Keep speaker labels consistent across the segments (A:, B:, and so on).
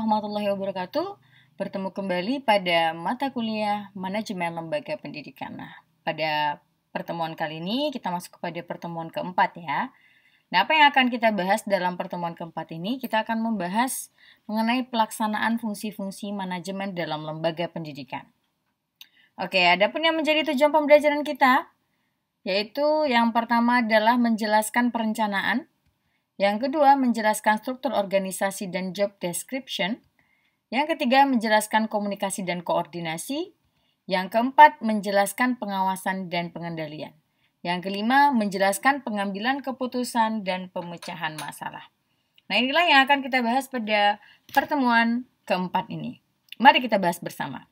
A: warahmatullahi wabarakatuh. Bertemu kembali pada mata kuliah Manajemen Lembaga Pendidikan. Nah, pada pertemuan kali ini kita masuk kepada pertemuan keempat ya. Nah, apa yang akan kita bahas dalam pertemuan keempat ini? Kita akan membahas mengenai pelaksanaan fungsi-fungsi manajemen dalam lembaga pendidikan. Oke, adapun yang menjadi tujuan pembelajaran kita, yaitu yang pertama adalah menjelaskan perencanaan. Yang kedua, menjelaskan struktur organisasi dan job description. Yang ketiga, menjelaskan komunikasi dan koordinasi. Yang keempat, menjelaskan pengawasan dan pengendalian. Yang kelima, menjelaskan pengambilan keputusan dan pemecahan masalah. Nah, inilah yang akan kita bahas pada pertemuan keempat ini. Mari kita bahas bersama.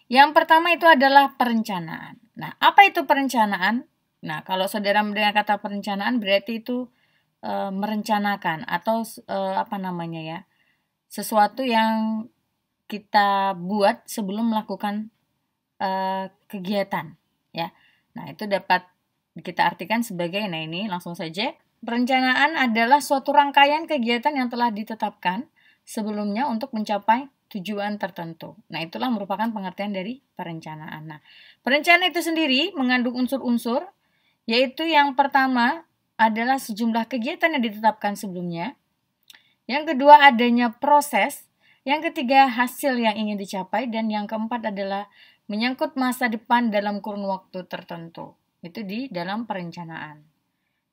A: Yang pertama itu adalah perencanaan. Nah, apa itu perencanaan? Nah, kalau saudara mendengar kata perencanaan berarti itu merencanakan atau sesuatu yang kita buat sebelum melakukan kegiatan ya. Nah, itu dapat kita artikan sebagai, nah ini langsung saja, perencanaan adalah suatu rangkaian kegiatan yang telah ditetapkan sebelumnya untuk mencapai tujuan tertentu. Nah, itulah merupakan pengertian dari perencanaan. Nah, perencanaan itu sendiri mengandung unsur-unsur, yaitu yang pertama adalah sejumlah kegiatan yang ditetapkan sebelumnya. Yang kedua, adanya proses. Yang ketiga, hasil yang ingin dicapai. Dan yang keempat adalah menyangkut masa depan dalam kurun waktu tertentu. Itu di dalam perencanaan.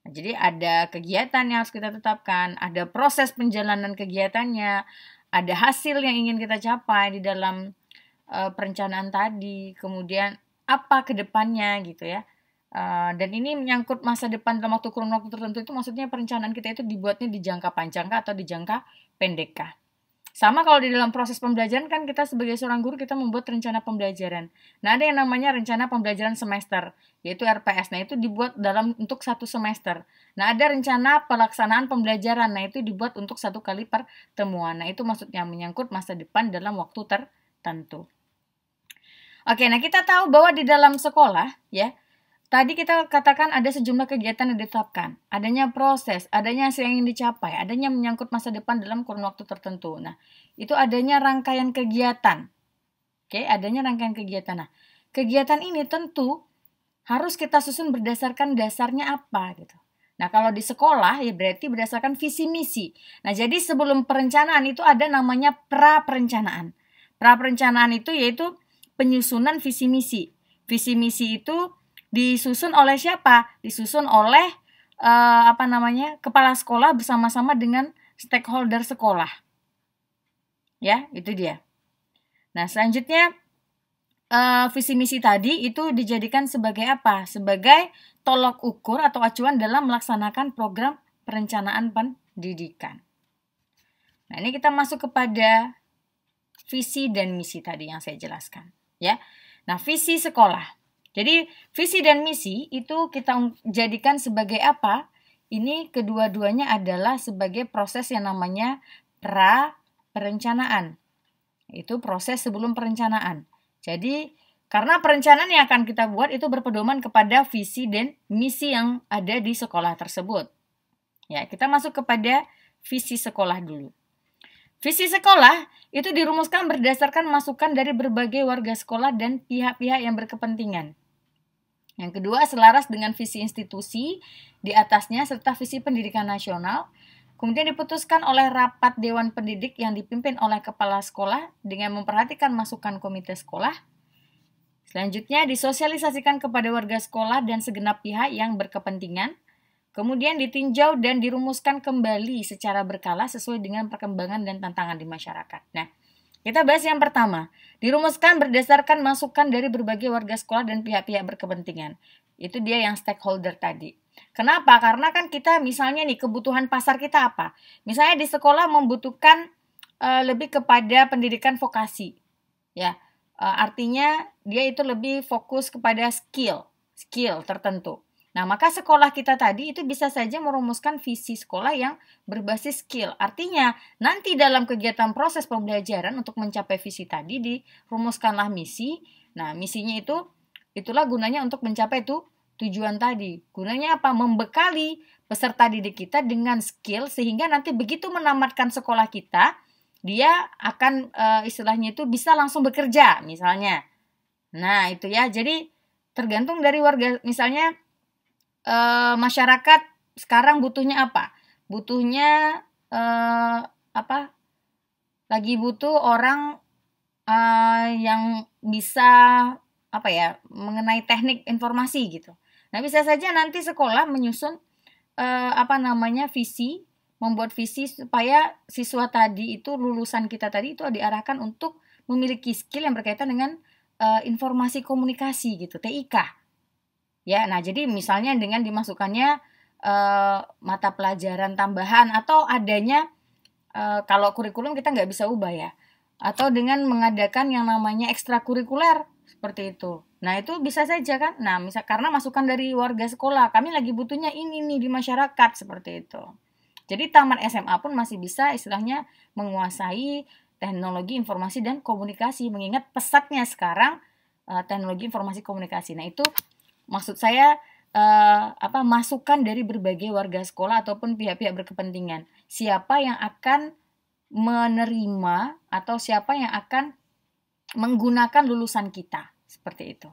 A: Nah, jadi ada kegiatan yang harus kita tetapkan, ada proses penjalanan kegiatannya, ada hasil yang ingin kita capai di dalam perencanaan tadi, kemudian apa ke depannya gitu ya. Dan ini menyangkut masa depan dalam kurun waktu tertentu, itu maksudnya perencanaan kita itu dibuatnya di jangka panjang atau di jangka pendek. Sama kalau di dalam proses pembelajaran kan kita sebagai seorang guru kita membuat rencana pembelajaran. Nah, ada yang namanya rencana pembelajaran semester, yaitu RPS. Nah, itu dibuat untuk satu semester. Nah, ada rencana pelaksanaan pembelajaran. Nah, itu dibuat untuk satu kali pertemuan. Nah, itu maksudnya menyangkut masa depan dalam waktu tertentu. Oke, nah kita tahu bahwa di dalam sekolah ya, tadi kita katakan ada sejumlah kegiatan yang ditetapkan, adanya proses, adanya hasil yang ingin dicapai, adanya menyangkut masa depan dalam kurun waktu tertentu. Nah, itu adanya rangkaian kegiatan. Oke, adanya rangkaian kegiatan. Nah, kegiatan ini tentu harus kita susun berdasarkan dasarnya apa gitu. Nah, kalau di sekolah ya berarti berdasarkan visi misi. Nah, jadi sebelum perencanaan itu ada namanya pra-perencanaan. Pra-perencanaan itu yaitu penyusunan visi misi. Visi misi itu disusun oleh siapa? Disusun oleh kepala sekolah bersama-sama dengan stakeholder sekolah. Ya, itu dia. Nah, selanjutnya visi misi tadi itu dijadikan sebagai apa? Sebagai tolok ukur atau acuan dalam melaksanakan program perencanaan pendidikan. Nah, ini kita masuk kepada visi dan misi tadi yang saya jelaskan, ya. Nah, visi sekolah. Jadi, visi dan misi itu kita jadikan sebagai apa? Ini kedua-duanya adalah sebagai proses yang namanya pra-perencanaan. Itu proses sebelum perencanaan. Jadi, karena perencanaan yang akan kita buat itu berpedoman kepada visi dan misi yang ada di sekolah tersebut. Ya, kita masuk kepada visi sekolah dulu. Visi sekolah itu dirumuskan berdasarkan masukan dari berbagai warga sekolah dan pihak-pihak yang berkepentingan. Yang kedua, selaras dengan visi institusi di atasnya serta visi pendidikan nasional. Kemudian diputuskan oleh rapat dewan pendidik yang dipimpin oleh kepala sekolah dengan memperhatikan masukan komite sekolah. Selanjutnya disosialisasikan kepada warga sekolah dan segenap pihak yang berkepentingan. Kemudian ditinjau dan dirumuskan kembali secara berkala sesuai dengan perkembangan dan tantangan di masyarakat. Nah, kita bahas yang pertama, dirumuskan berdasarkan masukan dari berbagai warga sekolah dan pihak-pihak berkepentingan. Itu dia yang stakeholder tadi. Kenapa? Karena kan kita misalnya nih kebutuhan pasar kita apa? Misalnya di sekolah membutuhkan lebih kepada pendidikan vokasi. Ya, artinya dia itu lebih fokus kepada skill tertentu. Nah, maka sekolah kita tadi itu bisa saja merumuskan visi sekolah yang berbasis skill. Artinya, nanti dalam kegiatan proses pembelajaran untuk mencapai visi tadi dirumuskanlah misi. Nah, misinya itulah gunanya untuk mencapai tujuan tadi. Gunanya apa? Membekali peserta didik kita dengan skill sehingga nanti begitu menamatkan sekolah kita, dia akan istilahnya itu bisa langsung bekerja misalnya. Nah, itu ya. Jadi tergantung dari warga, misalnya masyarakat sekarang butuhnya apa? Butuhnya apa? Lagi butuh orang yang bisa apa ya, mengenai teknik informasi gitu. Nah, bisa saja nanti sekolah menyusun visi, membuat visi supaya siswa tadi itu, lulusan kita tadi itu diarahkan untuk memiliki skill yang berkaitan dengan informasi komunikasi gitu, TIK. Ya, nah jadi misalnya dengan dimasukkannya mata pelajaran tambahan atau adanya kalau kurikulum kita nggak bisa ubah ya, atau dengan mengadakan yang namanya ekstrakurikuler seperti itu. Nah, itu bisa saja kan. Nah, misal karena masukan dari warga sekolah, kami lagi butuhnya ini nih di masyarakat seperti itu. Jadi taman SMA pun masih bisa istilahnya menguasai teknologi informasi dan komunikasi, mengingat pesatnya sekarang teknologi informasi komunikasi. Nah, itu maksud saya masukan dari berbagai warga sekolah ataupun pihak-pihak berkepentingan. Siapa yang akan menerima atau siapa yang akan menggunakan lulusan kita, seperti itu.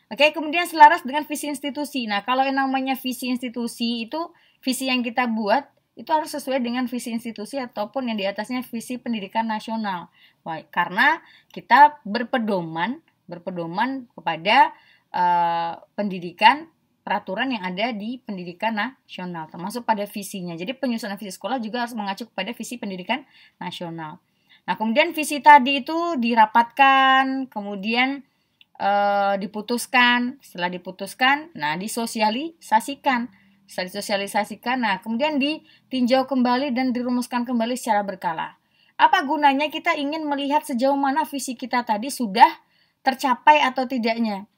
A: Oke, kemudian selaras dengan visi institusi. Nah, kalau yang namanya visi institusi itu, visi yang kita buat itu harus sesuai dengan visi institusi ataupun yang di atasnya visi pendidikan nasional. Karena kita berpedoman kepada pendidikan peraturan yang ada di pendidikan nasional, termasuk pada visinya. Jadi penyusunan visi sekolah juga harus mengacu kepada visi pendidikan nasional. Nah, kemudian visi tadi itu dirapatkan, kemudian diputuskan. Setelah diputuskan, nah disosialisasikan. Setelah disosialisasikan, nah kemudian ditinjau kembali dan dirumuskan kembali secara berkala. Apa gunanya kita ingin melihat sejauh mana visi kita tadi sudah tercapai atau tidaknya?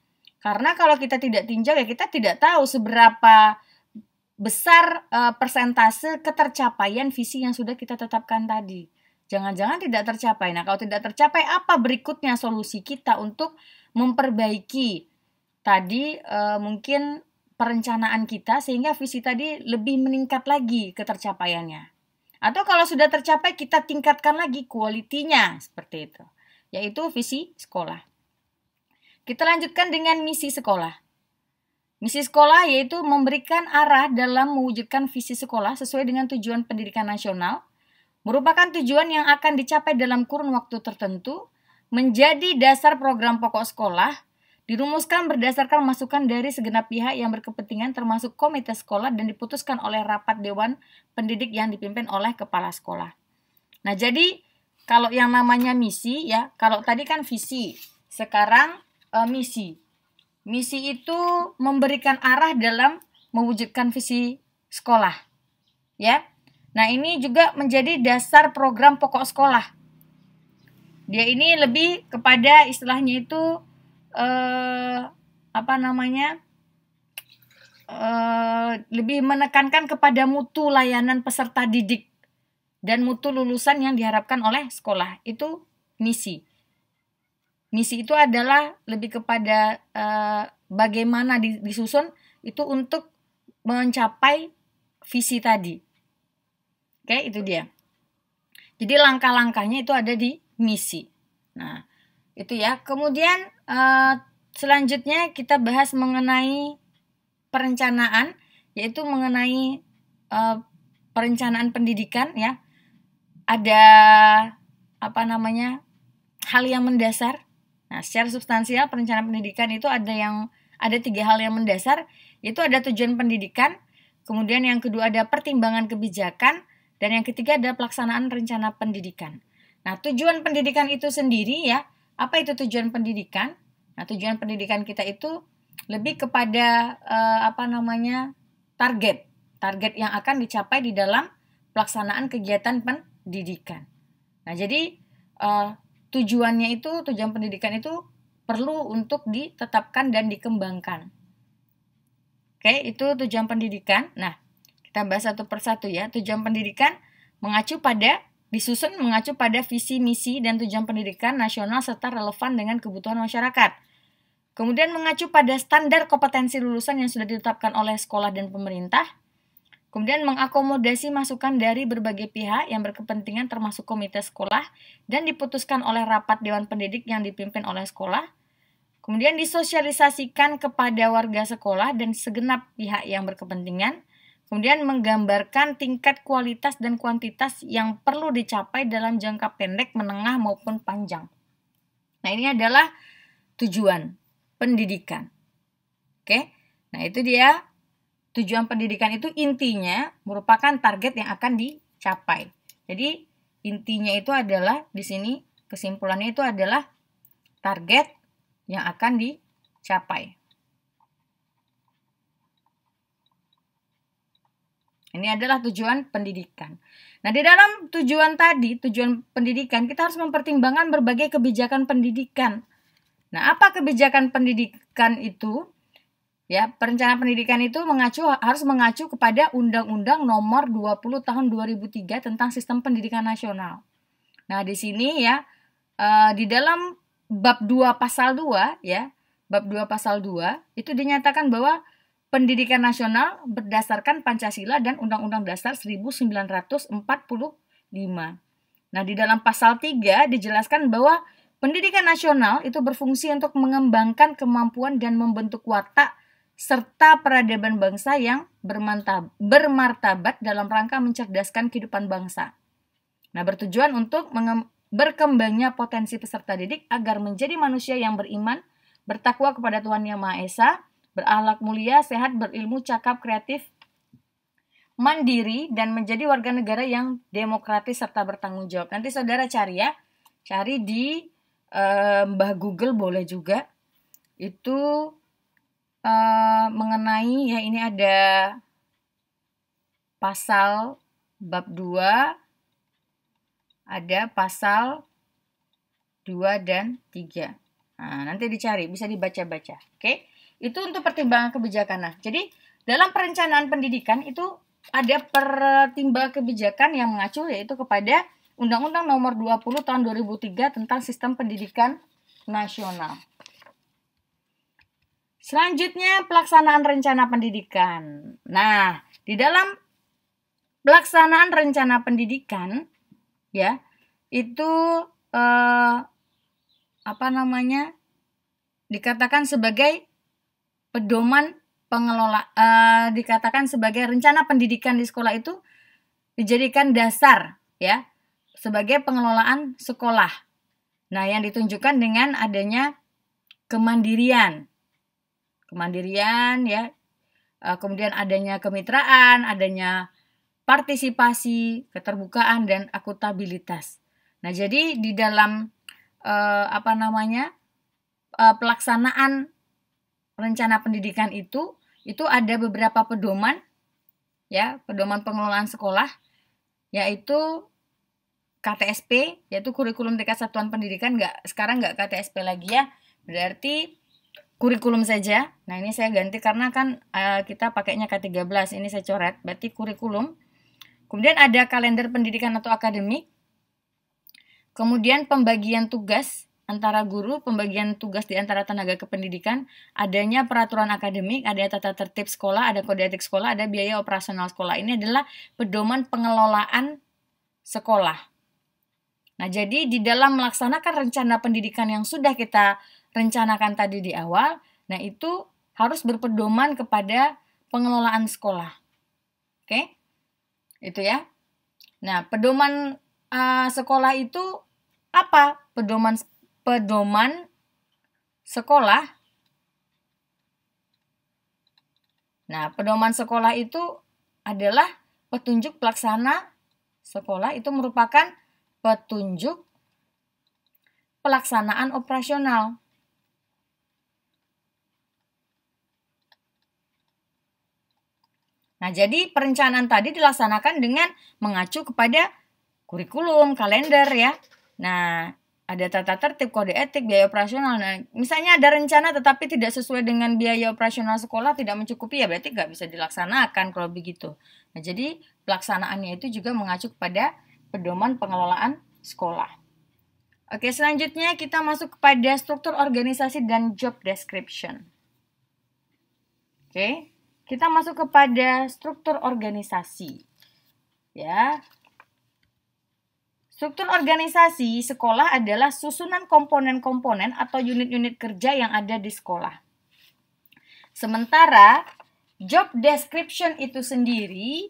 A: Karena kalau kita tidak tinjau ya kita tidak tahu seberapa besar persentase ketercapaian visi yang sudah kita tetapkan tadi. Jangan-jangan tidak tercapai. Nah, kalau tidak tercapai, apa berikutnya solusi kita untuk memperbaiki tadi mungkin perencanaan kita sehingga visi tadi lebih meningkat lagi ketercapaiannya. Atau kalau sudah tercapai, kita tingkatkan lagi kualitinya, seperti itu. Yaitu visi sekolah. Kita lanjutkan dengan misi sekolah. Misi sekolah yaitu memberikan arah dalam mewujudkan visi sekolah sesuai dengan tujuan pendidikan nasional, merupakan tujuan yang akan dicapai dalam kurun waktu tertentu, menjadi dasar program pokok sekolah, dirumuskan berdasarkan masukan dari segenap pihak yang berkepentingan termasuk komite sekolah dan diputuskan oleh rapat dewan pendidik yang dipimpin oleh kepala sekolah. Nah, jadi kalau yang namanya misi ya, kalau tadi kan visi, sekarang misi. Misi itu memberikan arah dalam mewujudkan visi sekolah. Ya. Nah, ini juga menjadi dasar program pokok sekolah. Dia ini lebih kepada istilahnya itu lebih menekankan kepada mutu layanan peserta didik dan mutu lulusan yang diharapkan oleh sekolah. Itu misi. Misi itu adalah lebih kepada bagaimana disusun itu untuk mencapai visi tadi. Oke, itu dia. Jadi langkah-langkahnya itu ada di misi. Nah, itu ya. Kemudian selanjutnya kita bahas mengenai perencanaan, yaitu mengenai perencanaan pendidikan ya. Ada hal yang mendasar. Nah, secara substansial perencanaan pendidikan itu ada 3 hal yang mendasar, yaitu ada tujuan pendidikan, kemudian yang kedua ada pertimbangan kebijakan, dan yang ketiga ada pelaksanaan rencana pendidikan. Nah, tujuan pendidikan itu sendiri ya, apa itu tujuan pendidikan? Nah, tujuan pendidikan kita itu lebih kepada target yang akan dicapai di dalam pelaksanaan kegiatan pendidikan. Nah, jadi tujuan pendidikan itu perlu untuk ditetapkan dan dikembangkan. Oke, itu tujuan pendidikan. Nah, kita bahas satu persatu ya. Tujuan pendidikan disusun mengacu pada visi, misi, dan tujuan pendidikan nasional serta relevan dengan kebutuhan masyarakat. Kemudian mengacu pada standar kompetensi lulusan yang sudah ditetapkan oleh sekolah dan pemerintah. Kemudian mengakomodasi masukan dari berbagai pihak yang berkepentingan termasuk komite sekolah dan diputuskan oleh rapat dewan pendidik yang dipimpin oleh sekolah. Kemudian disosialisasikan kepada warga sekolah dan segenap pihak yang berkepentingan. Kemudian menggambarkan tingkat kualitas dan kuantitas yang perlu dicapai dalam jangka pendek, menengah maupun panjang. Nah, ini adalah tujuan pendidikan. Oke. Nah, itu dia. Tujuan pendidikan itu intinya merupakan target yang akan dicapai. Jadi, intinya itu adalah di sini kesimpulannya itu adalah target yang akan dicapai. Ini adalah tujuan pendidikan. Nah, di dalam tujuan pendidikan, kita harus mempertimbangkan berbagai kebijakan pendidikan. Nah, apa kebijakan pendidikan itu? Ya, perencanaan pendidikan itu harus mengacu kepada Undang-Undang Nomor 20 Tahun 2003 tentang Sistem Pendidikan Nasional. Nah, di sini ya, di dalam bab 2 pasal 2 ya, bab 2 pasal 2 itu dinyatakan bahwa pendidikan nasional berdasarkan Pancasila dan Undang-Undang Dasar 1945. Nah, di dalam pasal 3 dijelaskan bahwa pendidikan nasional itu berfungsi untuk mengembangkan kemampuan dan membentuk watak serta peradaban bangsa yang bermartabat dalam rangka mencerdaskan kehidupan bangsa. Nah, bertujuan untuk berkembangnya potensi peserta didik agar menjadi manusia yang beriman, bertakwa kepada Tuhan Yang Maha Esa, berakhlak mulia, sehat, berilmu, cakap, kreatif, mandiri, dan menjadi warga negara yang demokratis serta bertanggung jawab. Nanti saudara cari ya, cari di Mbah Google boleh juga. Itu mengenai ya, ini ada pasal bab 2, ada pasal 2 dan 3. Nah, nanti dicari, bisa dibaca-baca. Oke? Itu untuk pertimbangan kebijakan. Nah, jadi dalam perencanaan pendidikan itu ada pertimbangan kebijakan yang mengacu yaitu kepada Undang-Undang Nomor 20 Tahun 2003 tentang Sistem Pendidikan Nasional. Selanjutnya, pelaksanaan rencana pendidikan. Nah, di dalam pelaksanaan rencana pendidikan ya, itu dikatakan sebagai pedoman dikatakan sebagai rencana pendidikan di sekolah itu dijadikan dasar ya sebagai pengelolaan sekolah. Nah, yang ditunjukkan dengan adanya kemandirian ya, kemudian adanya kemitraan, adanya partisipasi, keterbukaan, dan akuntabilitas. Nah, jadi di dalam pelaksanaan rencana pendidikan itu ada beberapa pedoman ya, pedoman pengelolaan sekolah, yaitu KTSP, yaitu kurikulum tingkat satuan pendidikan. Sekarang nggak KTSP lagi ya, berarti kurikulum saja. Nah, ini saya ganti karena kan kita pakainya K13, ini saya coret, berarti kurikulum. Kemudian ada kalender pendidikan atau akademik. Kemudian pembagian tugas antara guru, pembagian tugas di antara tenaga kependidikan, adanya peraturan akademik, ada tata tertib sekolah, ada kode etik sekolah, ada biaya operasional sekolah. Ini adalah pedoman pengelolaan sekolah. Nah, jadi di dalam melaksanakan rencana pendidikan yang sudah kita rencanakan tadi di awal, nah itu harus berpedoman kepada pengelolaan sekolah. Oke? Itu ya. Nah, pedoman sekolah itu apa? Pedoman sekolah. Nah, pedoman sekolah itu adalah petunjuk pelaksana sekolah, itu merupakan petunjuk pelaksanaan operasional. Nah, jadi perencanaan tadi dilaksanakan dengan mengacu kepada kurikulum, kalender ya. Nah, ada tata tertib, kode etik, biaya operasional. Nah, misalnya ada rencana tetapi tidak sesuai dengan biaya operasional sekolah, tidak mencukupi, ya berarti nggak bisa dilaksanakan kalau begitu. Nah, jadi pelaksanaannya itu juga mengacu kepada pedoman pengelolaan sekolah. Oke, selanjutnya kita masuk kepada struktur organisasi dan job description. Oke. kita masuk kepada struktur organisasi. Ya. Struktur organisasi sekolah adalah susunan komponen-komponen atau unit-unit kerja yang ada di sekolah. Sementara job description itu sendiri,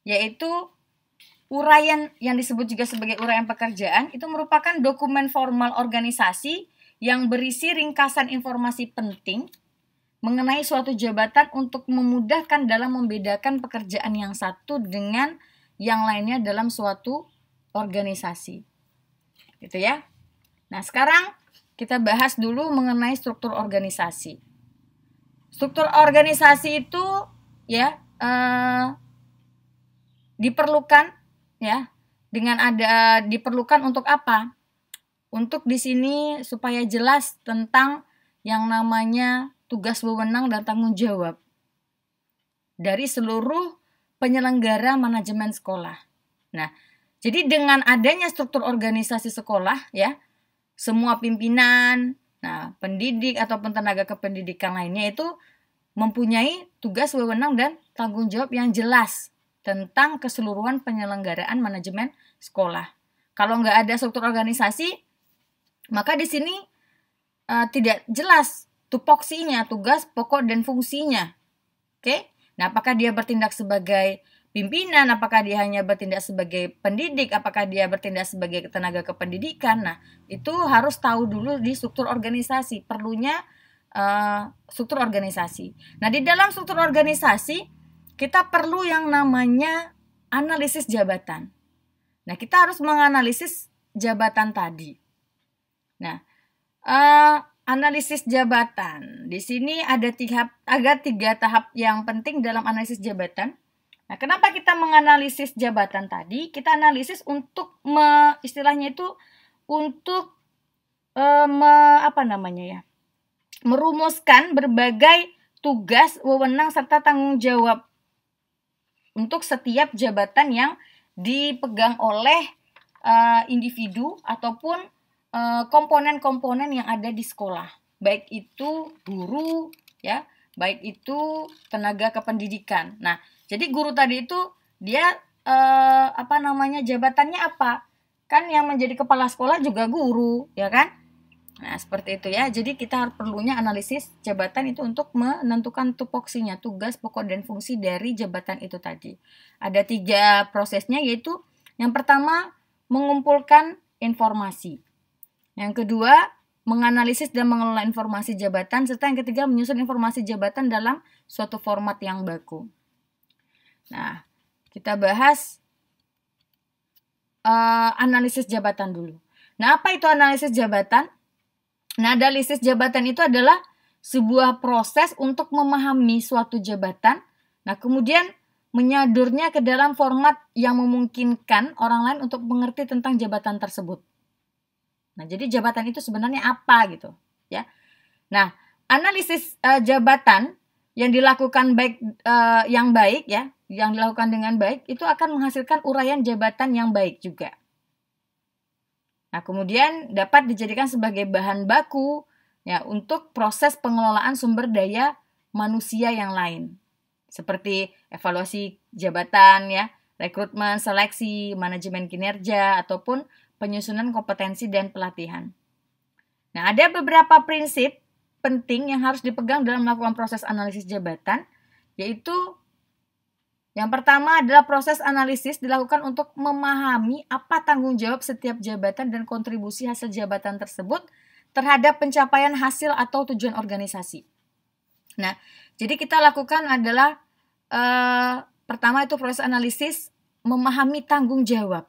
A: yaitu uraian yang disebut juga sebagai uraian pekerjaan, itu merupakan dokumen formal organisasi yang berisi ringkasan informasi penting mengenai suatu jabatan untuk memudahkan dalam membedakan pekerjaan yang satu dengan yang lainnya dalam suatu organisasi. Gitu ya. Nah, sekarang kita bahas dulu mengenai struktur organisasi. Struktur organisasi itu ya diperlukan ya dengan diperlukan untuk apa? Untuk di sini supaya jelas tentang yang namanya tugas wewenang dan tanggung jawab dari seluruh penyelenggara manajemen sekolah. Nah, jadi dengan adanya struktur organisasi sekolah ya, semua pimpinan, pendidik ataupun tenaga kependidikan lainnya itu mempunyai tugas wewenang dan tanggung jawab yang jelas tentang keseluruhan penyelenggaraan manajemen sekolah. Kalau nggak ada struktur organisasi, maka di sini tidak jelas tupoksinya, tugas, pokok, dan fungsinya. Oke? Nah, apakah dia bertindak sebagai pimpinan, apakah dia hanya bertindak sebagai pendidik, apakah dia bertindak sebagai tenaga kependidikan. Nah, itu harus tahu dulu di struktur organisasi, perlunya struktur organisasi. Nah, di dalam struktur organisasi, kita perlu yang namanya analisis jabatan. Nah, kita harus menganalisis jabatan tadi. Nah, analisis jabatan. Di sini ada tiga tahap yang penting dalam analisis jabatan. Nah, kenapa kita menganalisis jabatan tadi? Kita analisis untuk istilahnya itu untuk merumuskan berbagai tugas, wewenang serta tanggung jawab untuk setiap jabatan yang dipegang oleh individu ataupun komponen-komponen yang ada di sekolah, baik itu guru ya, baik itu tenaga kependidikan. Nah, jadi guru tadi itu dia jabatannya apa? Kan yang menjadi kepala sekolah juga guru, ya kan? Nah, seperti itu ya. Jadi kita perlunya analisis jabatan itu untuk menentukan tupoksinya, tugas, pokok, dan fungsi dari jabatan itu tadi. Ada 3 prosesnya, yaitu yang pertama mengumpulkan informasi. Yang kedua, menganalisis dan mengelola informasi jabatan, serta yang ketiga menyusun informasi jabatan dalam suatu format yang baku. Nah, kita bahas analisis jabatan dulu. Nah, apa itu analisis jabatan? Nah, analisis jabatan itu adalah sebuah proses untuk memahami suatu jabatan, nah kemudian menyadurnya ke dalam format yang memungkinkan orang lain untuk mengerti tentang jabatan tersebut. Nah, jadi jabatan itu sebenarnya apa gitu, ya. Nah, analisis jabatan yang dilakukan yang dilakukan dengan baik itu akan menghasilkan uraian jabatan yang baik juga. Nah, kemudian dapat dijadikan sebagai bahan baku ya untuk proses pengelolaan sumber daya manusia yang lain. Seperti evaluasi jabatan ya, rekrutmen, seleksi, manajemen kinerja ataupun penyusunan kompetensi dan pelatihan. Nah, ada beberapa prinsip penting yang harus dipegang dalam melakukan proses analisis jabatan, yaitu yang pertama adalah proses analisis dilakukan untuk memahami apa tanggung jawab setiap jabatan dan kontribusi hasil jabatan tersebut terhadap pencapaian hasil atau tujuan organisasi. Nah, jadi kita lakukan adalah pertama itu proses analisis memahami tanggung jawab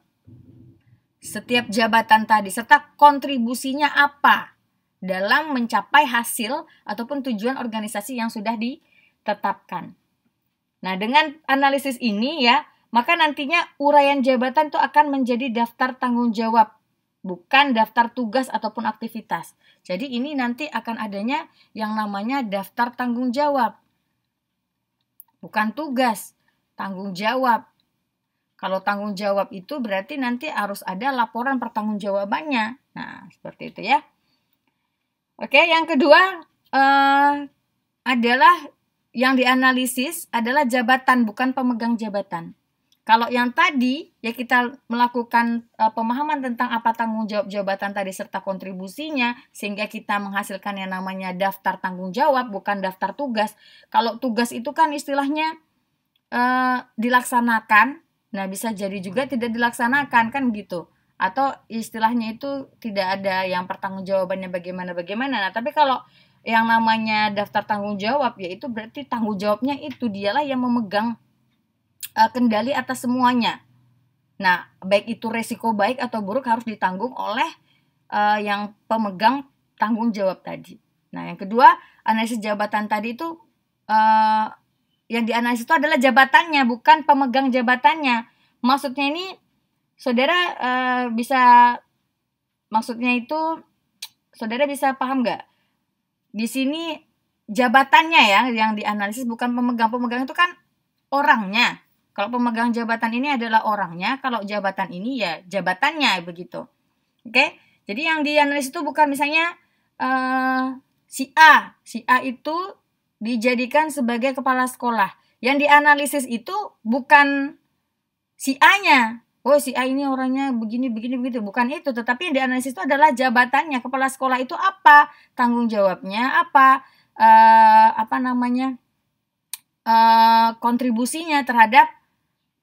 A: setiap jabatan tadi serta kontribusinya apa dalam mencapai hasil ataupun tujuan organisasi yang sudah ditetapkan. Nah, dengan analisis ini ya, maka nantinya uraian jabatan itu akan menjadi daftar tanggung jawab, bukan daftar tugas ataupun aktivitas. Jadi ini nanti akan adanya yang namanya daftar tanggung jawab. Bukan tugas, tanggung jawab. Kalau tanggung jawab itu berarti nanti harus ada laporan pertanggungjawabannya. Nah, seperti itu ya. Oke, yang kedua adalah yang dianalisis adalah jabatan, bukan pemegang jabatan. Kalau yang tadi, ya kita melakukan pemahaman tentang apa tanggung jawab jabatan tadi serta kontribusinya, sehingga kita menghasilkan yang namanya daftar tanggung jawab, bukan daftar tugas. Kalau tugas itu kan istilahnya dilaksanakan, nah bisa jadi juga tidak dilaksanakan, kan gitu. Atau istilahnya itu tidak ada yang pertanggungjawabannya bagaimana. Nah, tapi kalau yang namanya daftar tanggung jawab, yaitu berarti tanggung jawabnya itu dialah yang memegang kendali atas semuanya. Nah, baik itu resiko baik atau buruk harus ditanggung oleh yang pemegang tanggung jawab tadi. Nah, yang kedua, analisis jabatan tadi itu yang dianalisis itu adalah jabatannya, bukan pemegang jabatannya. Maksudnya ini, saudara saudara bisa paham nggak? Di sini jabatannya ya yang dianalisis, bukan pemegang. Pemegang itu kan orangnya. Kalau pemegang jabatan ini adalah orangnya, kalau jabatan ini ya jabatannya, begitu. Oke? Jadi yang dianalisis itu bukan misalnya si A itu dijadikan sebagai kepala sekolah. Yang dianalisis itu bukan si A-nya. Oh, si A ini orangnya begini, begitu. Bukan itu, tetapi yang dianalisis itu adalah jabatannya. Kepala sekolah itu apa? Tanggung jawabnya apa? Kontribusinya terhadap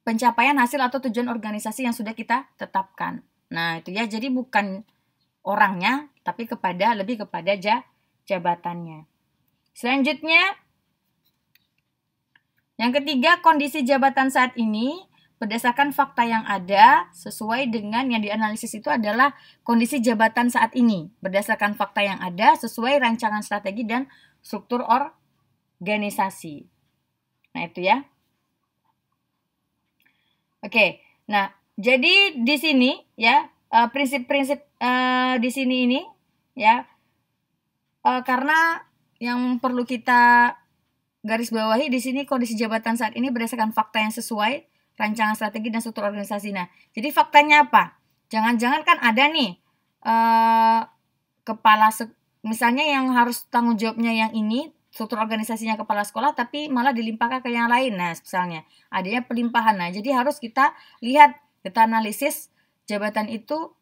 A: pencapaian hasil atau tujuan organisasi yang sudah kita tetapkan. Nah, itu ya, jadi bukan orangnya, tapi lebih kepada jabatannya. Selanjutnya, yang ketiga, kondisi jabatan saat ini berdasarkan fakta yang ada sesuai dengan yang dianalisis itu adalah kondisi jabatan saat ini. Berdasarkan fakta yang ada sesuai rancangan strategi dan struktur organisasi. Nah, itu ya. Oke, nah jadi di sini ya prinsip-prinsip di sini ini ya karena yang perlu kita garis bawahi di sini kondisi jabatan saat ini berdasarkan fakta yang sesuai rancangan strategi dan struktur organisasi. Nah, jadi faktanya apa? Jangan-jangan kan ada nih misalnya yang harus tanggung jawabnya yang ini, struktur organisasinya kepala sekolah, tapi malah dilimpahkan ke yang lain. Nah, misalnya adanya pelimpahan. Nah, jadi harus kita lihat, kita analisis jabatan itu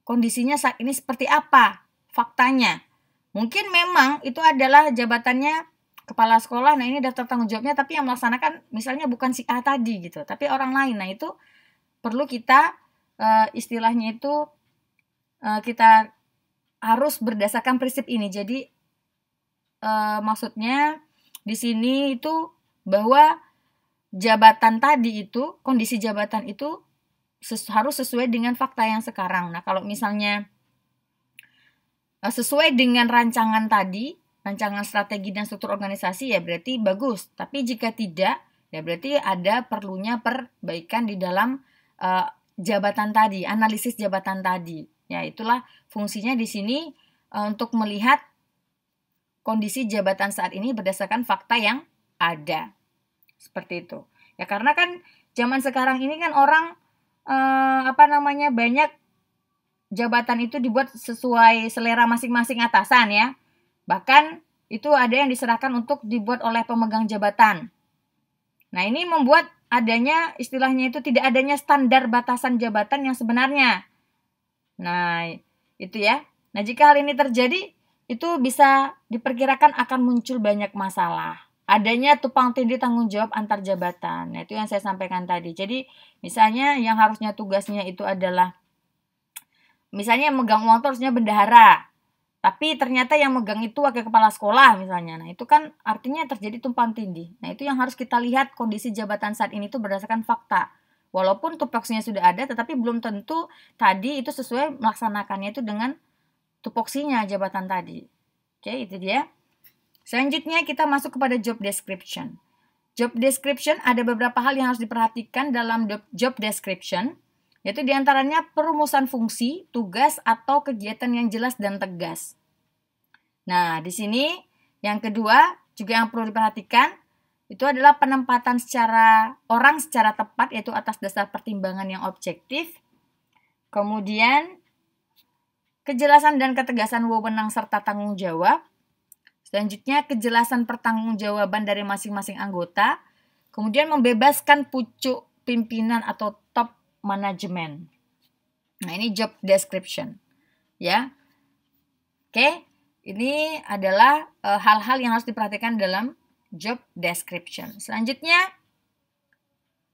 A: kondisinya saat ini seperti apa, faktanya. Mungkin memang itu adalah jabatannya kepala sekolah, nah ini daftar tanggung jawabnya, tapi yang melaksanakan misalnya bukan si A tadi gitu, tapi orang lain. Nah, itu perlu kita istilahnya itu kita harus berdasarkan prinsip ini. Jadi maksudnya di sini itu bahwa jabatan tadi itu, kondisi jabatan itu harus sesuai dengan fakta yang sekarang. Nah, kalau misalnya sesuai dengan rancangan tadi, rancangan strategi dan struktur organisasi, ya berarti bagus. Tapi jika tidak, ya berarti ada perlunya perbaikan di dalam jabatan tadi, analisis jabatan tadi. Ya, itulah fungsinya di sini untuk melihat kondisi jabatan saat ini berdasarkan fakta yang ada. Seperti itu. Ya, karena kan zaman sekarang ini kan orang banyak jabatan itu dibuat sesuai selera masing-masing atasan ya. Bahkan itu ada yang diserahkan untuk dibuat oleh pemegang jabatan. Nah, ini membuat adanya istilahnya itu tidak adanya standar batasan jabatan yang sebenarnya. Nah, itu ya. Nah, jika hal ini terjadi, itu bisa diperkirakan akan muncul banyak masalah. Adanya tumpang tindih tanggung jawab antar jabatan. Nah, itu yang saya sampaikan tadi. Jadi, misalnya yang harusnya tugasnya itu adalah, misalnya yang megang uang itu harusnya bendahara. Tapi ternyata yang megang itu wakil kepala sekolah misalnya. Nah, itu kan artinya terjadi tumpang tindih. Nah, itu yang harus kita lihat kondisi jabatan saat ini itu berdasarkan fakta. Walaupun tupoksinya sudah ada, tetapi belum tentu tadi itu sesuai melaksanakannya itu dengan tupoksinya jabatan tadi. Oke, itu dia. Selanjutnya kita masuk kepada job description. Job description ada beberapa hal yang harus diperhatikan dalam job description, yaitu diantaranya perumusan fungsi, tugas, atau kegiatan yang jelas dan tegas. Nah, di sini yang kedua juga yang perlu diperhatikan, itu adalah penempatan secara tepat, yaitu atas dasar pertimbangan yang objektif. Kemudian, kejelasan dan ketegasan wewenang serta tanggung jawab. Selanjutnya, kejelasan pertanggungjawaban dari masing-masing anggota. Kemudian membebaskan pucuk pimpinan atau top manajemen. Nah, ini job description. Ya. Oke, ini adalah hal-hal yang harus diperhatikan dalam job description. Selanjutnya,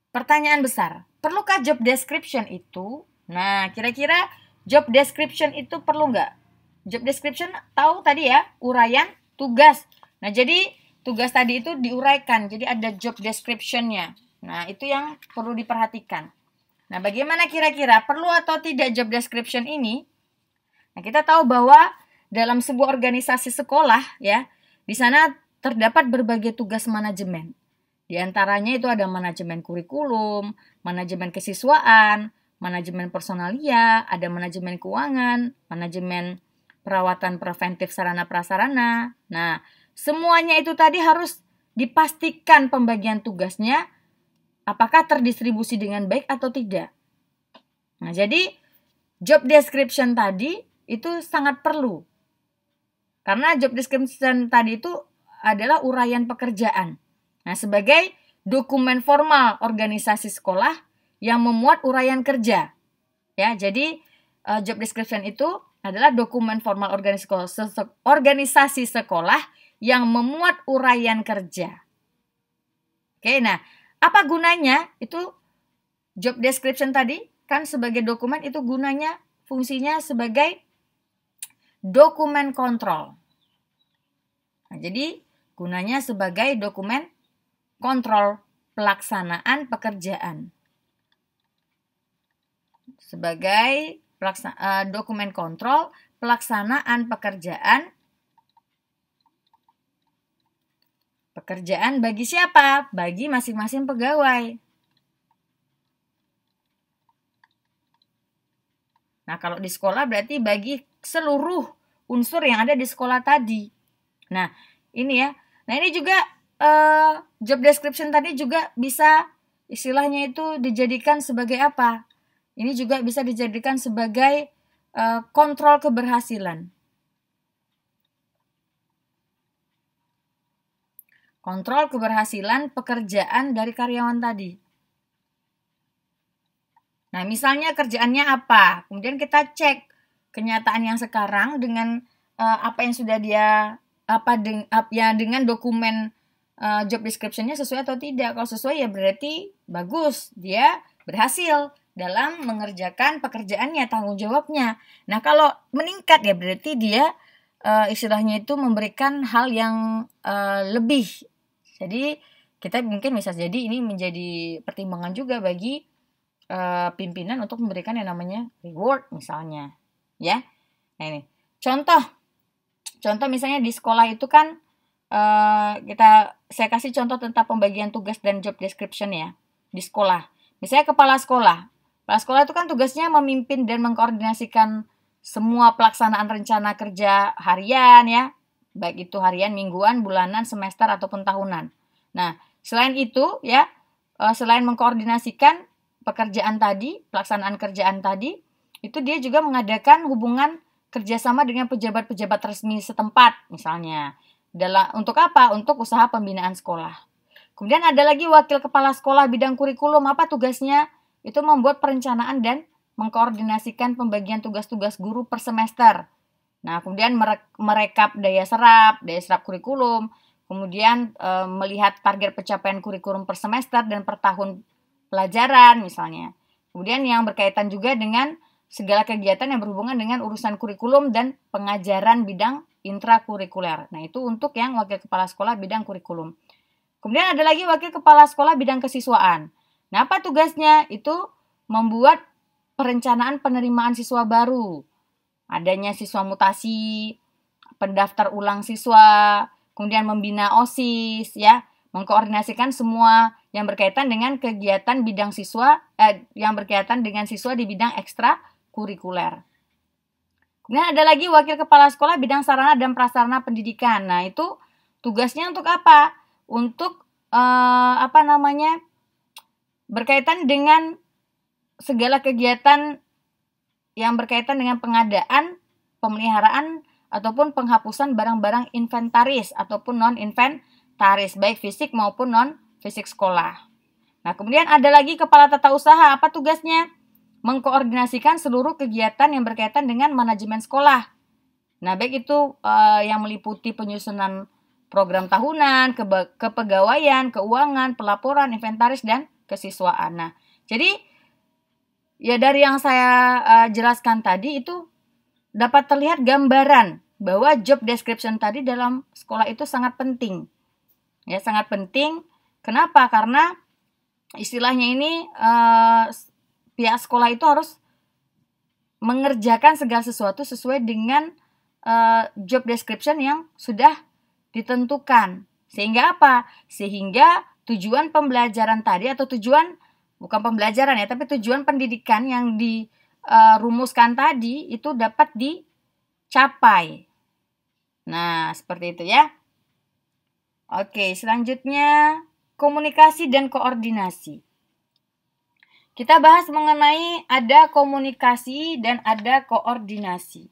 A: pertanyaan besar. Perlukah job description itu? Nah, kira-kira job description itu perlu nggak? Job description tahu tadi ya, uraian tugas. Nah, jadi tugas tadi itu diuraikan, jadi ada job description-nya. Nah, itu yang perlu diperhatikan. Nah, bagaimana kira-kira perlu atau tidak job description ini? Nah, kita tahu bahwa dalam sebuah organisasi sekolah ya, di sana terdapat berbagai tugas manajemen. Di antaranya itu ada manajemen kurikulum, manajemen kesiswaan, manajemen personalia, ada manajemen keuangan, manajemen perawatan preventif sarana prasarana. Nah, semuanya itu tadi harus dipastikan pembagian tugasnya apakah terdistribusi dengan baik atau tidak. Nah, jadi job description tadi itu sangat perlu. Karena job description tadi itu adalah uraian pekerjaan. Nah, sebagai dokumen formal organisasi sekolah yang memuat uraian kerja. Ya, jadi job description itu adalah dokumen formal organisasi sekolah yang memuat uraian kerja. Oke, nah, apa gunanya? Itu job description tadi kan sebagai dokumen itu gunanya, fungsinya sebagai dokumen kontrol. Nah, jadi gunanya sebagai dokumen kontrol pelaksanaan pekerjaan. Sebagai dokumen kontrol pelaksanaan pekerjaan bagi siapa? Bagi masing-masing pegawai. Nah, kalau di sekolah berarti bagi seluruh unsur yang ada di sekolah tadi. Nah, ini ya. Nah, ini juga job description tadi juga bisa istilahnya itu dijadikan sebagai apa? Ini juga bisa dijadikan sebagai kontrol keberhasilan. Kontrol keberhasilan pekerjaan dari karyawan tadi. Nah, misalnya kerjaannya apa? Kemudian kita cek kenyataan yang sekarang dengan apa yang sudah dia dengan dokumen job description-nya sesuai atau tidak. Kalau sesuai ya berarti bagus, dia berhasil dalam mengerjakan pekerjaannya, tanggung jawabnya. Nah, kalau meningkat ya berarti dia istilahnya itu memberikan hal yang lebih. Jadi kita mungkin bisa jadi ini menjadi pertimbangan juga bagi pimpinan untuk memberikan yang namanya reward misalnya, ya. Nah, ini contoh misalnya di sekolah itu kan saya kasih contoh tentang pembagian tugas dan job description ya di sekolah. Misalnya kepala sekolah itu kan tugasnya memimpin dan mengkoordinasikan semua pelaksanaan rencana kerja harian ya, baik itu harian, mingguan, bulanan, semester ataupun tahunan. Nah, selain itu ya, selain mengkoordinasikan pekerjaan tadi, pelaksanaan kerjaan tadi, itu dia juga mengadakan hubungan kerjasama dengan pejabat-pejabat resmi setempat misalnya. Untuk apa? Untuk usaha pembinaan sekolah. Kemudian ada lagi wakil kepala sekolah bidang kurikulum, apa tugasnya? Itu membuat perencanaan dan mengkoordinasikan pembagian tugas-tugas guru per semester. Nah, kemudian merekap daya serap kurikulum, kemudian melihat target pencapaian kurikulum per semester dan per tahun pelajaran misalnya. Kemudian yang berkaitan juga dengan segala kegiatan yang berhubungan dengan urusan kurikulum dan pengajaran bidang intrakurikuler. Nah, itu untuk yang wakil kepala sekolah bidang kurikulum. Kemudian ada lagi wakil kepala sekolah bidang kesiswaan. Nah, apa tugasnya? Itu membuat perencanaan penerimaan siswa baru. Adanya siswa mutasi, pendaftar ulang siswa, kemudian membina OSIS, ya, mengkoordinasikan semua yang berkaitan dengan kegiatan bidang siswa, yang berkaitan dengan siswa di bidang ekstrakurikuler. Kemudian ada lagi wakil kepala sekolah bidang sarana dan prasarana pendidikan. Nah, itu tugasnya untuk apa? Untuk berkaitan dengan segala kegiatan yang berkaitan dengan pengadaan, pemeliharaan ataupun penghapusan barang-barang inventaris ataupun non-inventaris, baik fisik maupun non-fisik sekolah. Nah, kemudian ada lagi kepala tata usaha. Apa tugasnya? Mengkoordinasikan seluruh kegiatan yang berkaitan dengan manajemen sekolah. Nah, baik itu yang meliputi penyusunan program tahunan, kepegawaian, keuangan, pelaporan, inventaris, dan kesiswaan. Nah, jadi ya dari yang saya jelaskan tadi itu dapat terlihat gambaran bahwa job description tadi dalam sekolah itu sangat penting. Ya, sangat penting. Kenapa? Karena istilahnya ini pihak sekolah itu harus mengerjakan segala sesuatu sesuai dengan job description yang sudah ditentukan. Sehingga apa? Sehingga tujuan pembelajaran tadi atau bukan pembelajaran ya, tapi tujuan pendidikan yang dirumuskan tadi itu dapat dicapai. Nah, seperti itu ya. Oke, selanjutnya komunikasi dan koordinasi. Kita bahas mengenai ada komunikasi dan ada koordinasi.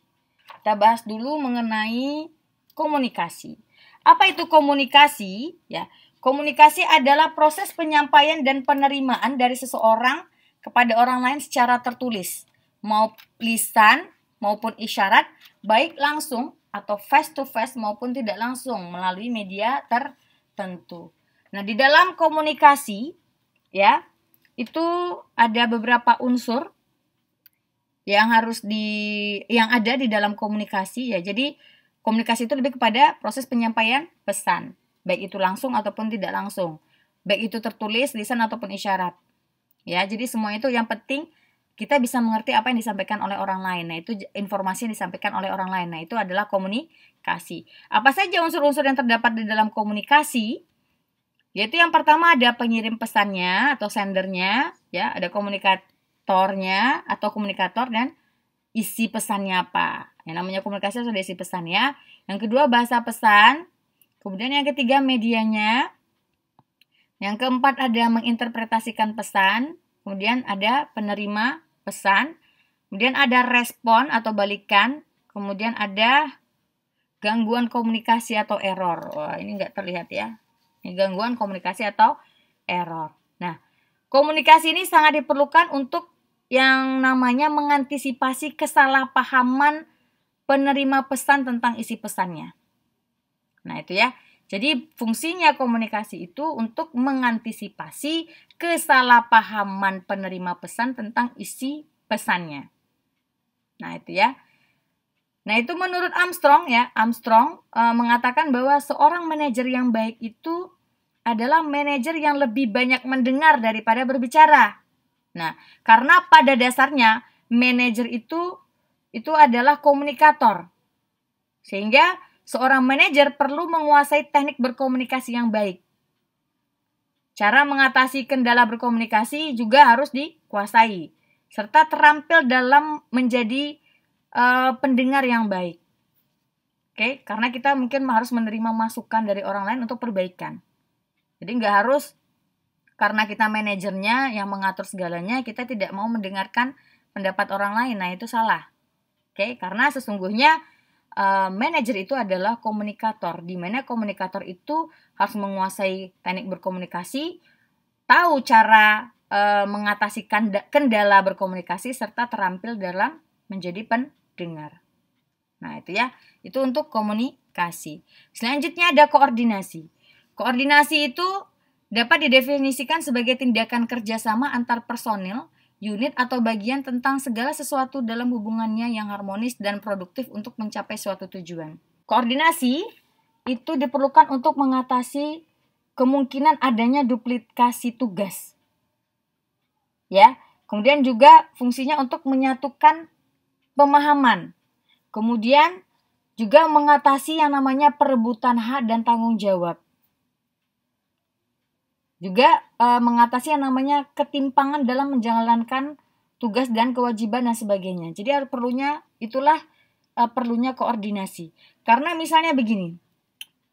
A: Kita bahas dulu mengenai komunikasi. Apa itu komunikasi? Ya, komunikasi adalah proses penyampaian dan penerimaan dari seseorang kepada orang lain secara tertulis, mau lisan maupun isyarat, baik langsung atau face to face maupun tidak langsung melalui media tertentu. Nah, di dalam komunikasi ya, itu ada beberapa unsur yang ada di dalam komunikasi ya. Jadi komunikasi itu lebih kepada proses penyampaian pesan, baik itu langsung ataupun tidak langsung, baik itu tertulis, lisan ataupun isyarat. Ya, jadi semua itu yang penting kita bisa mengerti apa yang disampaikan oleh orang lain. Nah, itu informasi yang disampaikan oleh orang lain. Nah, itu adalah komunikasi. Apa saja unsur-unsur yang terdapat di dalam komunikasi? Yaitu yang pertama ada pengirim pesannya atau sendernya, ya, ada komunikatornya atau komunikator dan isi pesannya apa. Yang namanya komunikasi sudah isi pesan ya. Yang kedua bahasa pesan. Kemudian yang ketiga medianya. Yang keempat ada menginterpretasikan pesan. Kemudian ada penerima pesan. Kemudian ada respon atau balikan. Kemudian ada gangguan komunikasi atau error. Wah, ini nggak terlihat ya. Ini gangguan komunikasi atau error. Nah, komunikasi ini sangat diperlukan untuk yang namanya mengantisipasi kesalahpahaman penerima pesan tentang isi pesannya. Nah, itu ya. Jadi fungsinya komunikasi itu untuk mengantisipasi kesalahpahaman penerima pesan tentang isi pesannya. Nah, itu ya. Nah, itu menurut Armstrong ya. Armstrong mengatakan bahwa seorang manajer yang baik itu adalah manajer yang lebih banyak mendengar daripada berbicara. Nah, karena pada dasarnya manajer itu adalah komunikator. Sehingga seorang manajer perlu menguasai teknik berkomunikasi yang baik. Cara mengatasi kendala berkomunikasi juga harus dikuasai, serta terampil dalam menjadi pendengar yang baik. Oke, karena kita mungkin harus menerima masukan dari orang lain untuk perbaikan. Jadi nggak harus karena kita manajernya yang mengatur segalanya, kita tidak mau mendengarkan pendapat orang lain. Nah, itu salah. Oke, karena sesungguhnya manajer itu adalah komunikator, di mana komunikator itu harus menguasai teknik berkomunikasi, tahu cara mengatasi kendala berkomunikasi, serta terampil dalam menjadi pendengar. Nah, itu ya, itu untuk komunikasi. Selanjutnya ada koordinasi. Koordinasi itu dapat didefinisikan sebagai tindakan kerjasama antar personil, unit atau bagian tentang segala sesuatu dalam hubungannya yang harmonis dan produktif untuk mencapai suatu tujuan. Koordinasi itu diperlukan untuk mengatasi kemungkinan adanya duplikasi tugas. Ya, kemudian juga fungsinya untuk menyatukan pemahaman. Kemudian juga mengatasi yang namanya perebutan hak dan tanggung jawab. Juga mengatasi yang namanya ketimpangan dalam menjalankan tugas dan kewajiban dan sebagainya. Jadi perlunya koordinasi. Karena misalnya begini,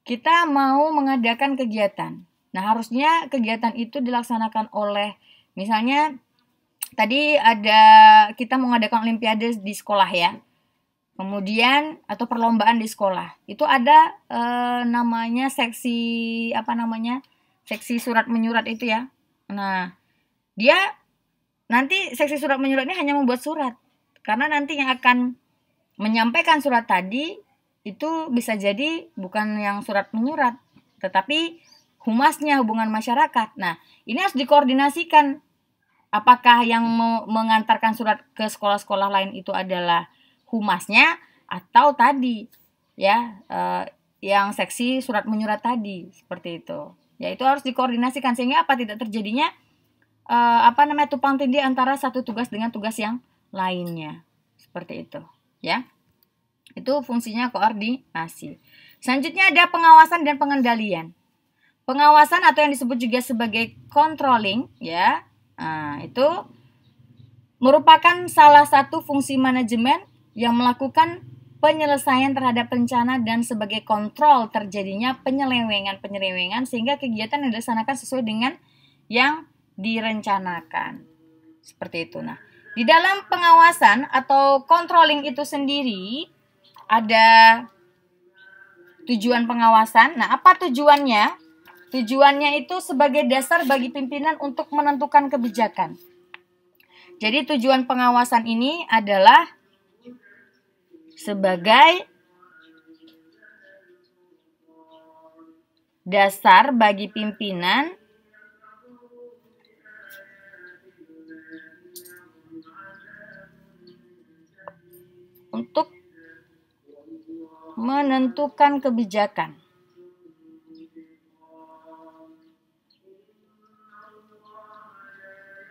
A: kita mau mengadakan kegiatan. Nah, harusnya kegiatan itu dilaksanakan oleh, misalnya tadi kita mengadakan olimpiade di sekolah ya. Kemudian atau perlombaan di sekolah. Itu ada namanya seksi seksi surat menyurat itu ya. Nah, dia nanti seksi surat menyurat ini hanya membuat surat. Karena nanti yang akan menyampaikan surat tadi itu bisa jadi bukan yang surat menyurat, tetapi humasnya, hubungan masyarakat. Nah, ini harus dikoordinasikan. Apakah yang mengantarkan surat ke sekolah-sekolah lain itu adalah humasnya atau tadi ya yang seksi surat menyurat tadi, seperti itu. Ya, itu harus dikoordinasikan sehingga apa, tidak terjadinya tumpang tindih antara satu tugas dengan tugas yang lainnya. Seperti itu, ya. Itu fungsinya koordinasi. Selanjutnya ada pengawasan dan pengendalian. Pengawasan atau yang disebut juga sebagai controlling, ya. Nah, itu merupakan salah satu fungsi manajemen yang melakukan penyelesaian terhadap rencana dan sebagai kontrol terjadinya penyelewengan sehingga kegiatan yang dilaksanakan sesuai dengan yang direncanakan. Seperti itu. Nah, di dalam pengawasan atau controlling itu sendiri ada tujuan pengawasan. Nah, apa tujuannya? Tujuannya itu sebagai dasar bagi pimpinan untuk menentukan kebijakan. Jadi tujuan pengawasan ini adalah sebagai dasar bagi pimpinan untuk menentukan kebijakan.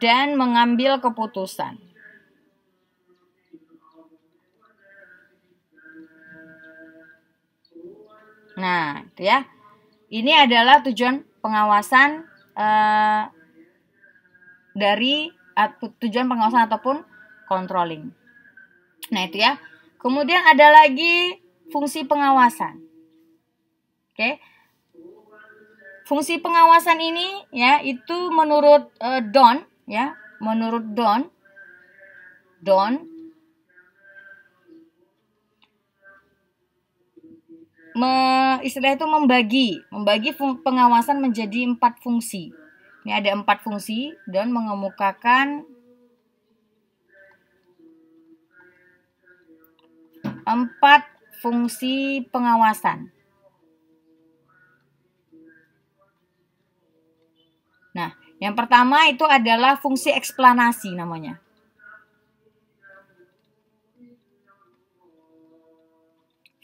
A: Dan mengambil keputusan. Nah, itu ya. Ini adalah tujuan pengawasan tujuan pengawasan ataupun controlling. Nah, itu ya. Kemudian ada lagi fungsi pengawasan. Oke. Fungsi pengawasan ini ya itu menurut Don ya, menurut Don istilah itu membagi pengawasan menjadi 4 fungsi. Ini ada 4 fungsi dan mengemukakan 4 fungsi pengawasan. Nah, yang pertama itu adalah fungsi eksplanasi namanya.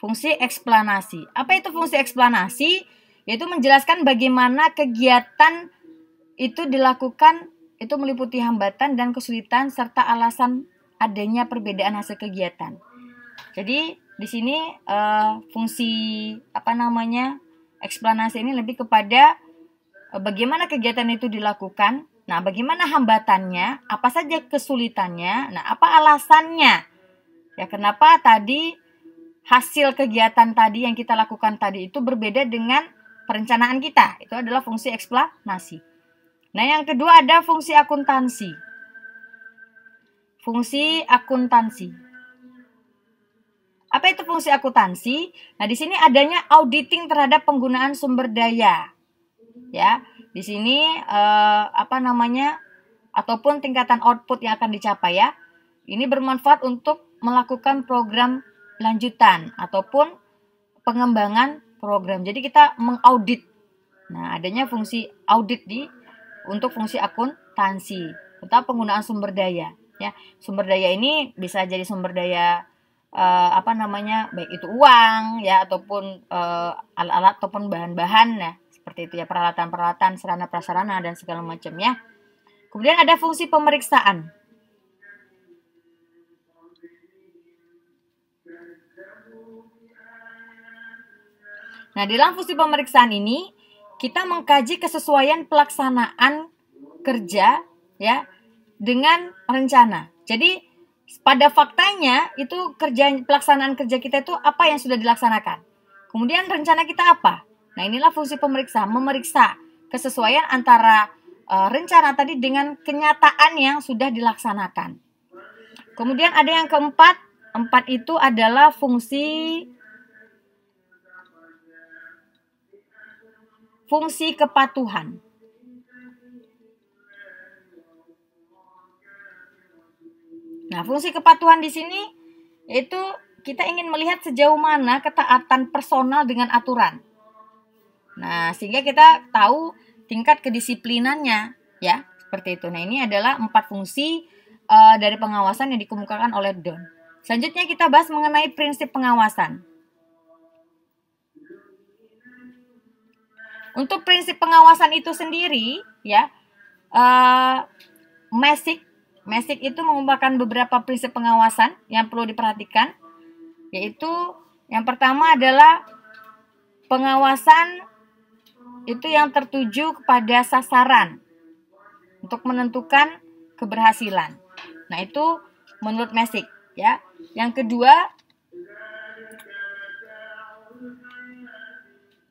A: Fungsi eksplanasi. Apa itu fungsi eksplanasi? Yaitu menjelaskan bagaimana kegiatan itu dilakukan, itu meliputi hambatan dan kesulitan serta alasan adanya perbedaan hasil kegiatan. Jadi di sini fungsi eksplanasi ini lebih kepada bagaimana kegiatan itu dilakukan. Nah, bagaimana hambatannya, apa saja kesulitannya, nah apa alasannya? Ya, kenapa tadi hasil kegiatan tadi yang kita lakukan tadi itu berbeda dengan perencanaan kita. Itu adalah fungsi eksplanasi. Nah, yang kedua ada fungsi akuntansi. Fungsi akuntansi. Apa itu fungsi akuntansi? Nah, di sini adanya auditing terhadap penggunaan sumber daya. Ya, di sini ataupun tingkatan output yang akan dicapai ya. Ini bermanfaat untuk melakukan program lanjutan ataupun pengembangan program. Jadi kita mengaudit. Nah, adanya fungsi audit untuk fungsi akuntansi tentang penggunaan sumber daya. Ya, sumber daya ini bisa jadi sumber daya baik itu uang ya ataupun alat-alat ataupun bahan-bahan ya, seperti itu ya, peralatan-peralatan, sarana-prasarana dan segala macamnya. Kemudian ada fungsi pemeriksaan. Nah, di dalam fungsi pemeriksaan ini kita mengkaji kesesuaian pelaksanaan kerja ya dengan rencana. Jadi pada faktanya itu pelaksanaan kerja kita itu apa yang sudah dilaksanakan. Kemudian rencana kita apa? Nah, inilah fungsi pemeriksa, memeriksa kesesuaian antara rencana tadi dengan kenyataan yang sudah dilaksanakan. Kemudian ada yang keempat, 4 itu adalah fungsi kepatuhan. Nah, fungsi kepatuhan di sini itu kita ingin melihat sejauh mana ketaatan personal dengan aturan. Nah, sehingga kita tahu tingkat kedisiplinannya, ya, seperti itu. Nah, ini adalah 4 fungsi dari pengawasan yang dikemukakan oleh Don. Selanjutnya kita bahas mengenai prinsip pengawasan. Untuk prinsip pengawasan itu sendiri, ya, Masick itu mengembangkan beberapa prinsip pengawasan yang perlu diperhatikan, yaitu yang pertama adalah pengawasan itu yang tertuju kepada sasaran untuk menentukan keberhasilan. Nah, itu menurut Masick, ya. Yang kedua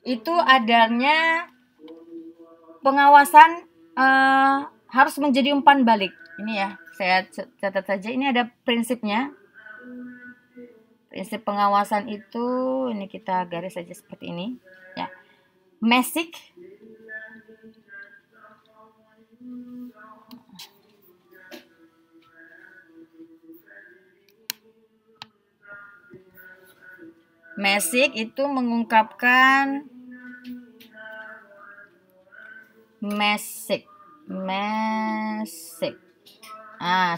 A: itu adanya pengawasan harus menjadi umpan balik. Ini ya, saya catat saja. Ini ada prinsipnya. Prinsip pengawasan itu, ini kita garis saja seperti ini. Ya, Masick itu mengungkapkan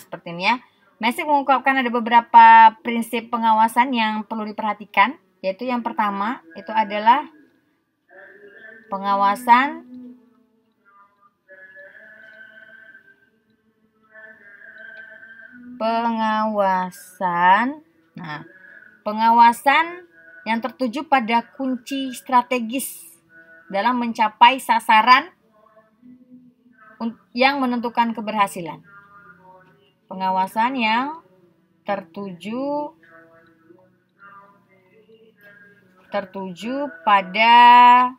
A: seperti ini ya. Masick mengungkapkan ada beberapa prinsip pengawasan yang perlu diperhatikan, yaitu yang pertama itu adalah pengawasan yang tertuju pada kunci strategis dalam mencapai sasaran yang menentukan keberhasilan. Pengawasan yang tertuju pada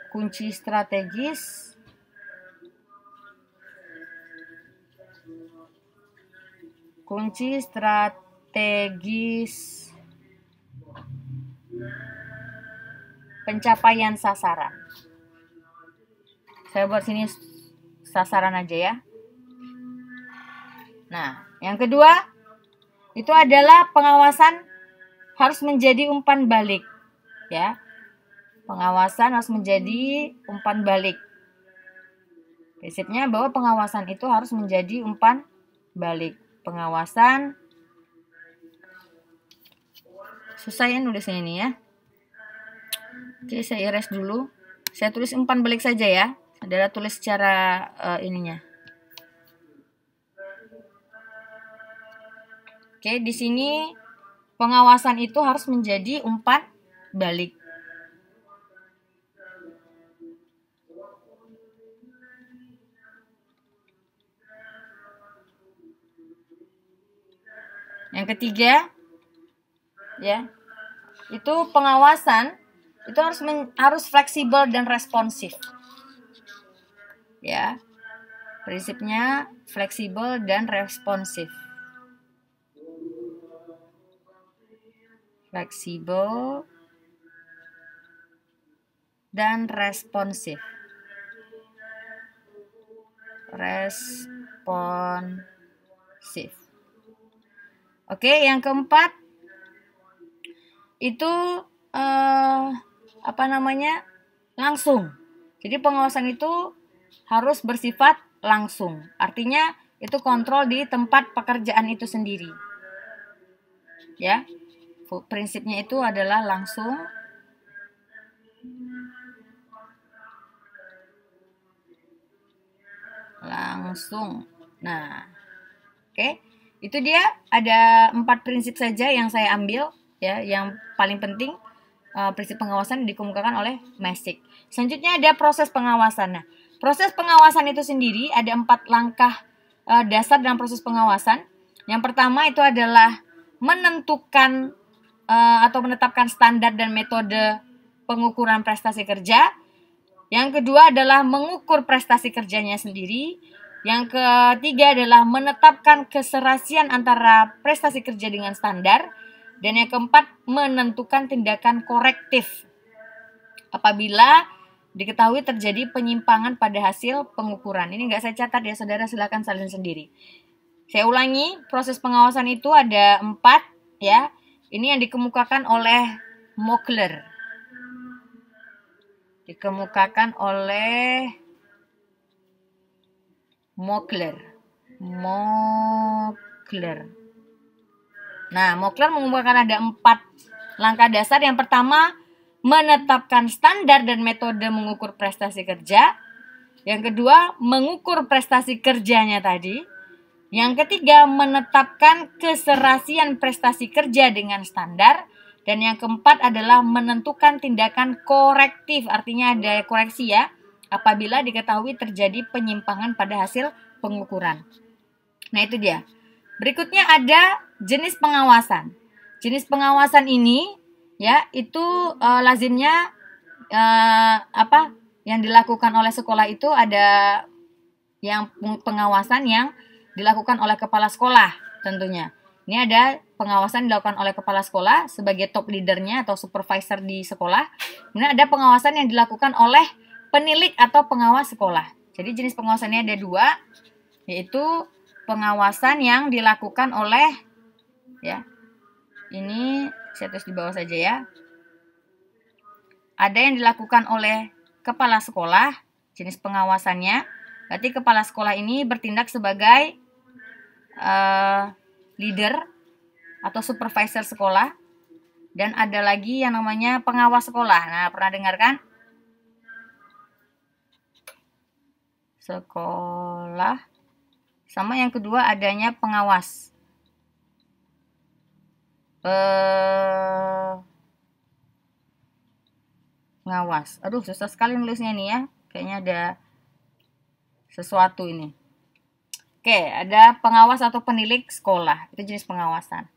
A: kunci strategis pencapaian sasaran. Saya buat sini sasaran aja ya. Nah, yang kedua itu adalah pengawasan harus menjadi umpan balik, ya. Pengawasan harus menjadi umpan balik. Prinsipnya bahwa pengawasan itu harus menjadi umpan balik. Pengawasan, susah ya nulisnya ini ya. Oke, saya erase dulu. Saya tulis umpan balik saja ya. Adalah tulis secara ininya. Oke, di sini pengawasan itu harus menjadi umpan balik. Yang ketiga, ya, itu pengawasan itu harus fleksibel dan responsif. Ya, prinsipnya fleksibel dan responsif. Fleksibel dan responsif. Oke, yang keempat itu langsung. Jadi pengawasan itu harus bersifat langsung. Artinya itu kontrol di tempat pekerjaan itu sendiri. Ya. Prinsipnya itu adalah langsung. Nah, oke. Itu dia ada 4 prinsip saja yang saya ambil, ya, yang paling penting prinsip pengawasan dikemukakan oleh Masick. Selanjutnya ada proses pengawasan. Nah, proses pengawasan itu sendiri ada 4 langkah dasar dalam proses pengawasan. Yang pertama itu adalah menentukan atau menetapkan standar dan metode pengukuran prestasi kerja. Yang kedua adalah mengukur prestasi kerjanya sendiri. Yang ketiga adalah menetapkan keserasian antara prestasi kerja dengan standar. Dan yang keempat, menentukan tindakan korektif apabila diketahui terjadi penyimpangan pada hasil pengukuran. Ini nggak saya catat ya, saudara, silakan salin sendiri. Saya ulangi, proses pengawasan itu ada 4 ya. Ini yang dikemukakan oleh Mokler. Dikemukakan oleh Mokler. Nah, Mokler mengemukakan ada 4 langkah dasar. Yang pertama, menetapkan standar dan metode mengukur prestasi kerja. Yang kedua, mengukur prestasi kerjanya tadi. Yang ketiga, menetapkan keserasian prestasi kerja dengan standar. Dan yang keempat adalah menentukan tindakan korektif, artinya ada koreksi ya, apabila diketahui terjadi penyimpangan pada hasil pengukuran. Nah, itu dia. Berikutnya ada jenis pengawasan. Jenis pengawasan ini ya itu lazimnya yang dilakukan oleh sekolah itu ada yang pengawasan yang dilakukan oleh kepala sekolah tentunya. Ini ada pengawasan dilakukan oleh kepala sekolah sebagai top leadernya atau supervisor di sekolah. Kemudian ada pengawasan yang dilakukan oleh penilik atau pengawas sekolah. Jadi jenis pengawasannya ada 2, yaitu pengawasan yang dilakukan oleh ya. Ini saya tulis di bawah saja ya. Ada yang dilakukan oleh kepala sekolah, jenis pengawasannya. Berarti kepala sekolah ini bertindak sebagai leader atau supervisor sekolah. Dan ada lagi yang namanya pengawas sekolah. Nah, pernah dengar kan? Sekolah. Sama yang kedua adanya pengawas. Pengawas. Aduh, susah sekali nulisnya nih ya. Kayaknya ada sesuatu ini. Oke, ada pengawas atau penilik sekolah. Itu jenis pengawasan.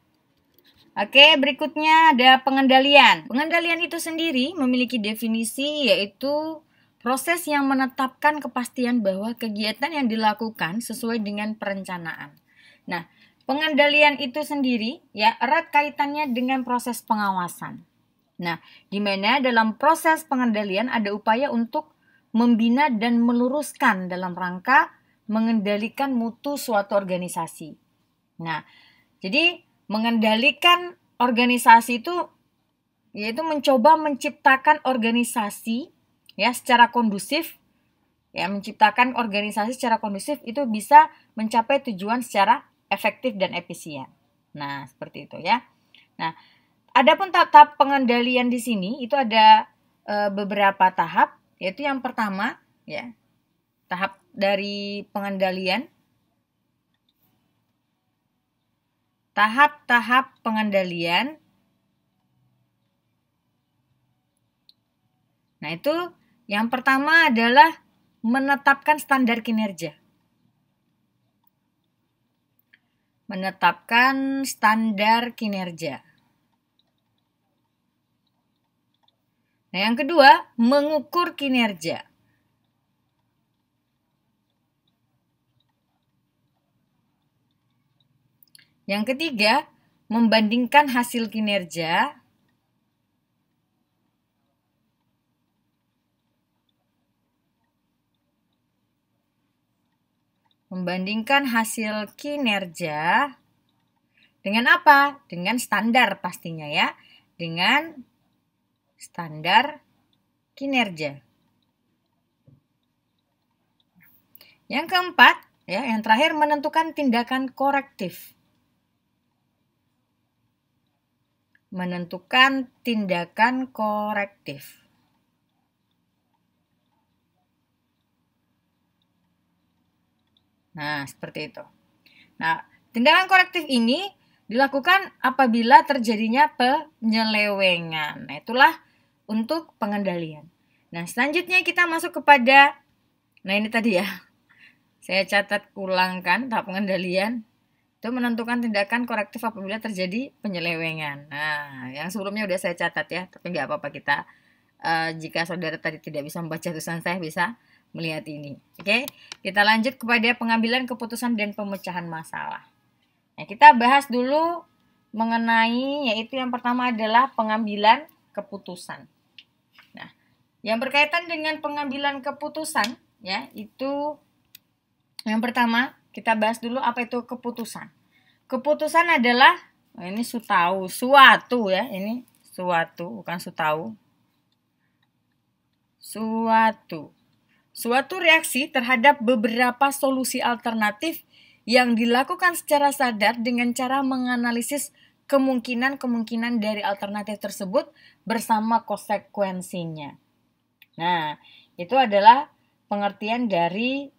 A: Oke, berikutnya ada pengendalian. Pengendalian itu sendiri memiliki definisi, yaitu proses yang menetapkan kepastian bahwa kegiatan yang dilakukan sesuai dengan perencanaan. Nah, pengendalian itu sendiri ya erat kaitannya dengan proses pengawasan. Nah, di mana dalam proses pengendalian ada upaya untuk membina dan meluruskan dalam rangka mengendalikan mutu suatu organisasi. Nah, jadi mengendalikan organisasi itu yaitu mencoba menciptakan organisasi ya secara kondusif. Ya, menciptakan organisasi secara kondusif itu bisa mencapai tujuan secara efektif dan efisien. Nah, seperti itu ya. Nah, adapun tahap pengendalian di sini itu ada beberapa tahap, yaitu yang pertama ya, tahap dari pengendalian. Tahap-tahap pengendalian. Nah, itu yang pertama adalah menetapkan standar kinerja. Menetapkan standar kinerja. Nah, yang kedua, mengukur kinerja. Yang ketiga, membandingkan hasil kinerja. Membandingkan hasil kinerja dengan apa? Dengan standar pastinya ya. Dengan standar kinerja. Yang keempat, ya, yang terakhir menentukan tindakan korektif. Menentukan tindakan korektif. Nah, seperti itu. Nah, tindakan korektif ini dilakukan apabila terjadinya penyelewengan. Nah, itulah untuk pengendalian. Nah, selanjutnya kita masuk kepada, nah ini tadi ya, saya catat ulang kan tahap pengendalian. Itu menentukan tindakan korektif apabila terjadi penyelewengan. Nah, yang sebelumnya udah saya catat ya, tapi nggak apa-apa kita, jika saudara tadi tidak bisa membaca tulisan saya bisa melihat ini. Oke, kita lanjut kepada pengambilan keputusan dan pemecahan masalah. Nah, kita bahas dulu mengenai, yaitu yang pertama adalah pengambilan keputusan. Nah, yang berkaitan dengan pengambilan keputusan, ya, itu yang pertama kita bahas dulu apa itu keputusan. Keputusan adalah, ini suatu ya, ini suatu bukan sutahu. Suatu reaksi terhadap beberapa solusi alternatif yang dilakukan secara sadar dengan cara menganalisis kemungkinan-kemungkinan dari alternatif tersebut bersama konsekuensinya. Nah, itu adalah pengertian dari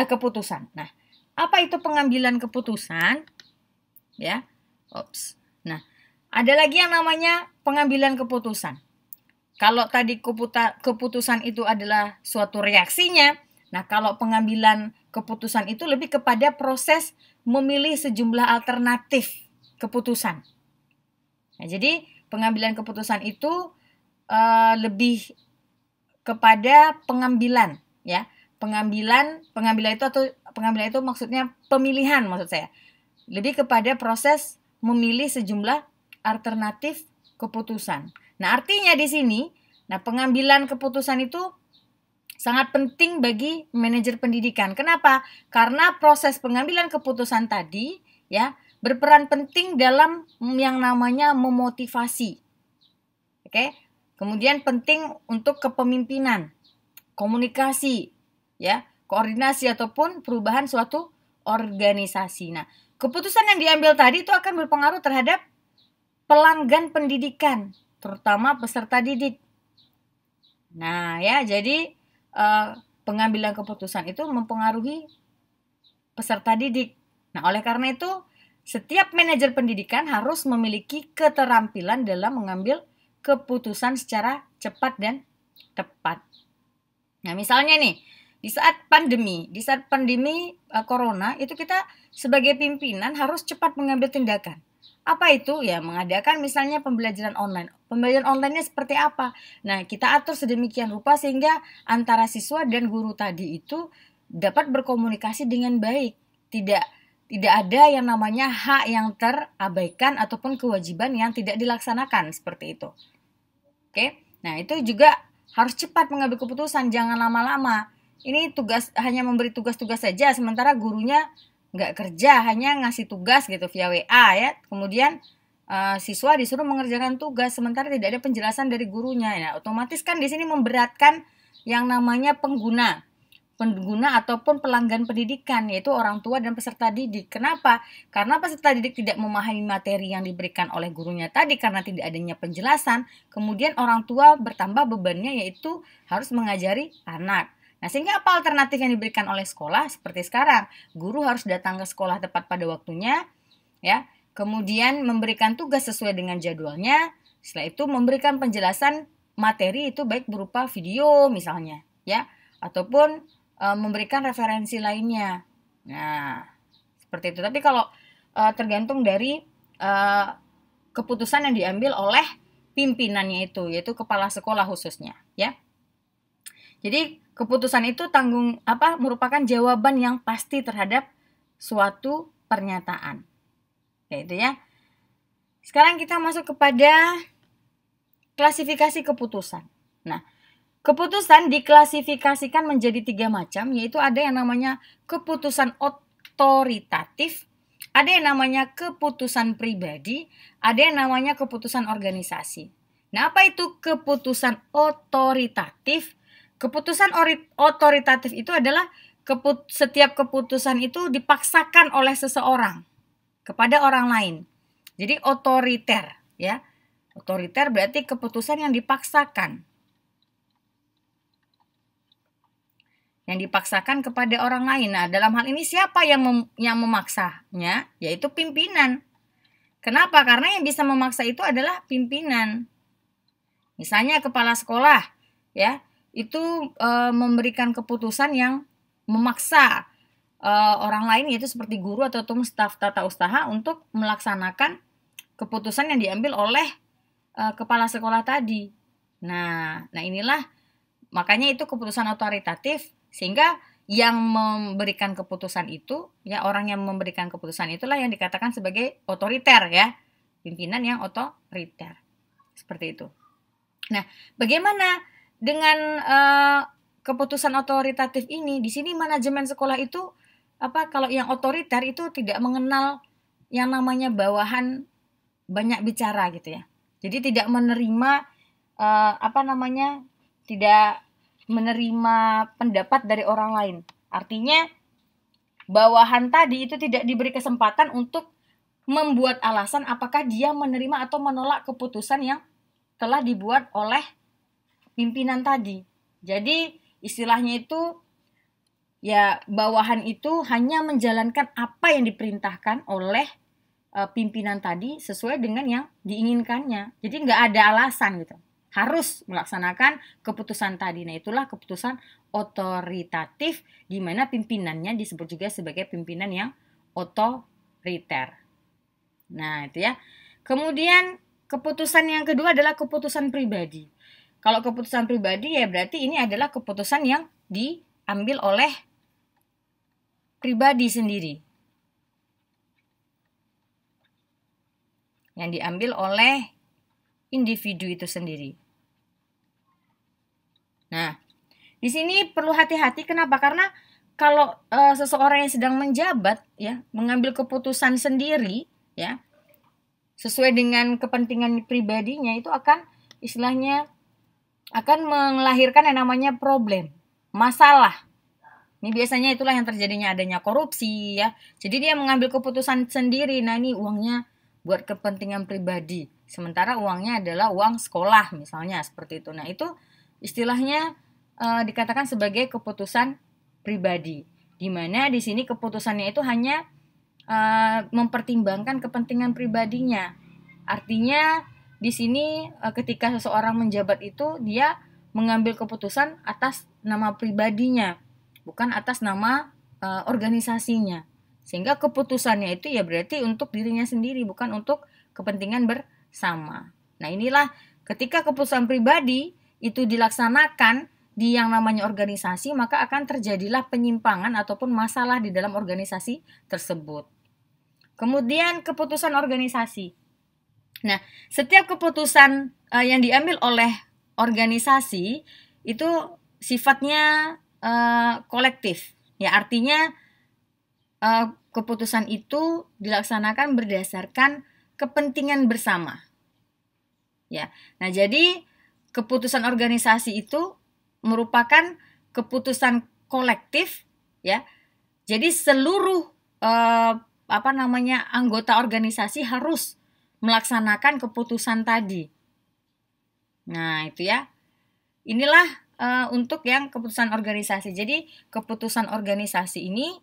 A: keputusan. Nah, apa itu pengambilan keputusan? Ya. Nah, ada lagi yang namanya pengambilan keputusan. Kalau tadi keputusan itu adalah suatu reaksinya, nah kalau pengambilan keputusan itu lebih kepada proses memilih sejumlah alternatif keputusan. Nah, jadi pengambilan keputusan itu lebih kepada pengambilan, ya. Pengambilan itu maksudnya pemilihan maksud saya. Lebih kepada proses memilih sejumlah alternatif keputusan. Nah, artinya di sini, pengambilan keputusan itu sangat penting bagi manajer pendidikan. Kenapa? Karena proses pengambilan keputusan tadi, ya, berperan penting dalam yang namanya memotivasi. Oke? Kemudian penting untuk kepemimpinan, komunikasi, ya, koordinasi ataupun perubahan suatu organisasi. Nah, keputusan yang diambil tadi itu akan berpengaruh terhadap pelanggan pendidikan, terutama peserta didik. Nah, ya, jadi pengambilan keputusan itu mempengaruhi peserta didik. Nah, oleh karena itu, setiap manajer pendidikan harus memiliki keterampilan dalam mengambil keputusan secara cepat dan tepat. Nah, misalnya nih, di saat pandemi corona, itu kita sebagai pimpinan harus cepat mengambil tindakan. Apa itu? Ya, mengadakan misalnya pembelajaran online. Pembelajaran online-nya seperti apa? Nah, kita atur sedemikian rupa sehingga antara siswa dan guru tadi itu dapat berkomunikasi dengan baik. Tidak ada yang namanya hak yang terabaikan ataupun kewajiban yang tidak dilaksanakan, seperti itu. Oke? Nah, itu juga harus cepat mengambil keputusan, jangan lama-lama. Ini hanya memberi tugas-tugas saja, sementara gurunya nggak kerja, hanya ngasih tugas gitu via WA, ya. Kemudian siswa disuruh mengerjakan tugas sementara tidak ada penjelasan dari gurunya. Nah, otomatis kan di sini memberatkan yang namanya pengguna ataupun pelanggan pendidikan, yaitu orang tua dan peserta didik. Kenapa? Karena peserta didik tidak memahami materi yang diberikan oleh gurunya tadi karena tidak adanya penjelasan. Kemudian orang tua bertambah bebannya, yaitu harus mengajari anak. Nah, sehingga apa alternatif yang diberikan oleh sekolah? Seperti sekarang, guru harus datang ke sekolah tepat pada waktunya, ya. Kemudian memberikan tugas sesuai dengan jadwalnya. Setelah itu memberikan penjelasan materi itu baik berupa video misalnya, ya, ataupun memberikan referensi lainnya. Nah, seperti itu. Tapi kalau tergantung dari keputusan yang diambil oleh pimpinannya itu, yaitu kepala sekolah khususnya, ya. Jadi keputusan itu merupakan jawaban yang pasti terhadap suatu pernyataan. Kayak itu, ya. Sekarang kita masuk kepada klasifikasi keputusan. Nah, keputusan diklasifikasikan menjadi 3 macam, yaitu ada yang namanya keputusan otoritatif, ada yang namanya keputusan pribadi, ada yang namanya keputusan organisasi. Nah, apa itu keputusan otoritatif? Keputusan otoritatif itu adalah setiap keputusan itu dipaksakan oleh seseorang kepada orang lain. Jadi otoriter, ya. Otoriter berarti keputusan yang dipaksakan. Yang dipaksakan kepada orang lain. Nah, dalam hal ini siapa yang memaksanya? Yaitu pimpinan. Kenapa? Karena yang bisa memaksa itu adalah pimpinan. Misalnya kepala sekolah, ya, itu memberikan keputusan yang memaksa orang lain, yaitu seperti guru atau staf tata usaha untuk melaksanakan keputusan yang diambil oleh kepala sekolah tadi. Nah inilah makanya itu keputusan otoritatif, sehingga yang memberikan keputusan itu, ya orang yang memberikan keputusan itulah yang dikatakan sebagai otoriter ya, pimpinan yang otoriter. Seperti itu. Nah, bagaimana dengan keputusan otoritatif ini? Di sini manajemen sekolah itu kalau yang otoriter itu tidak mengenal yang namanya bawahan banyak bicara gitu ya. Jadi tidak menerima tidak menerima pendapat dari orang lain. Artinya bawahan tadi itu tidak diberi kesempatan untuk membuat alasan apakah dia menerima atau menolak keputusan yang telah dibuat oleh pimpinan tadi. Jadi istilahnya itu ya bawahan itu hanya menjalankan apa yang diperintahkan oleh pimpinan tadi sesuai dengan yang diinginkannya. Jadi nggak ada alasan gitu. Harus melaksanakan keputusan tadi. Nah, itulah keputusan otoritatif di mana pimpinannya disebut juga sebagai pimpinan yang otoriter. Nah, itu ya. Kemudian keputusan yang kedua adalah keputusan pribadi. Kalau keputusan pribadi ya berarti ini adalah keputusan yang diambil oleh pribadi sendiri. Yang diambil oleh individu itu sendiri. Nah, di sini perlu hati-hati. Kenapa? Karena kalau seseorang yang sedang menjabat ya mengambil keputusan sendiri ya sesuai dengan kepentingan pribadinya, itu akan istilahnya akan melahirkan yang namanya problem, masalah. Ini biasanya itulah yang terjadinya adanya korupsi ya. Jadi dia mengambil keputusan sendiri. Nah, ini uangnya buat kepentingan pribadi, sementara uangnya adalah uang sekolah misalnya, seperti itu. Nah, itu istilahnya dikatakan sebagai keputusan pribadi, di mana di sini keputusannya itu hanya mempertimbangkan kepentingan pribadinya. Artinya di sini ketika seseorang menjabat itu dia mengambil keputusan atas nama pribadinya, bukan atas nama organisasinya. Sehingga keputusannya itu ya berarti untuk dirinya sendiri, bukan untuk kepentingan bersama. Nah, inilah ketika keputusan pribadi itu dilaksanakan di yang namanya organisasi, maka akan terjadilah penyimpangan ataupun masalah di dalam organisasi tersebut. Kemudian keputusan organisasi. Nah, setiap keputusan yang diambil oleh organisasi itu sifatnya kolektif. Ya, artinya keputusan itu dilaksanakan berdasarkan kepentingan bersama. Ya. Nah, jadi keputusan organisasi itu merupakan keputusan kolektif ya. Jadi seluruh anggota organisasi harus melaksanakan keputusan tadi. Nah, itu ya. Inilah untuk yang keputusan organisasi. Jadi keputusan organisasi ini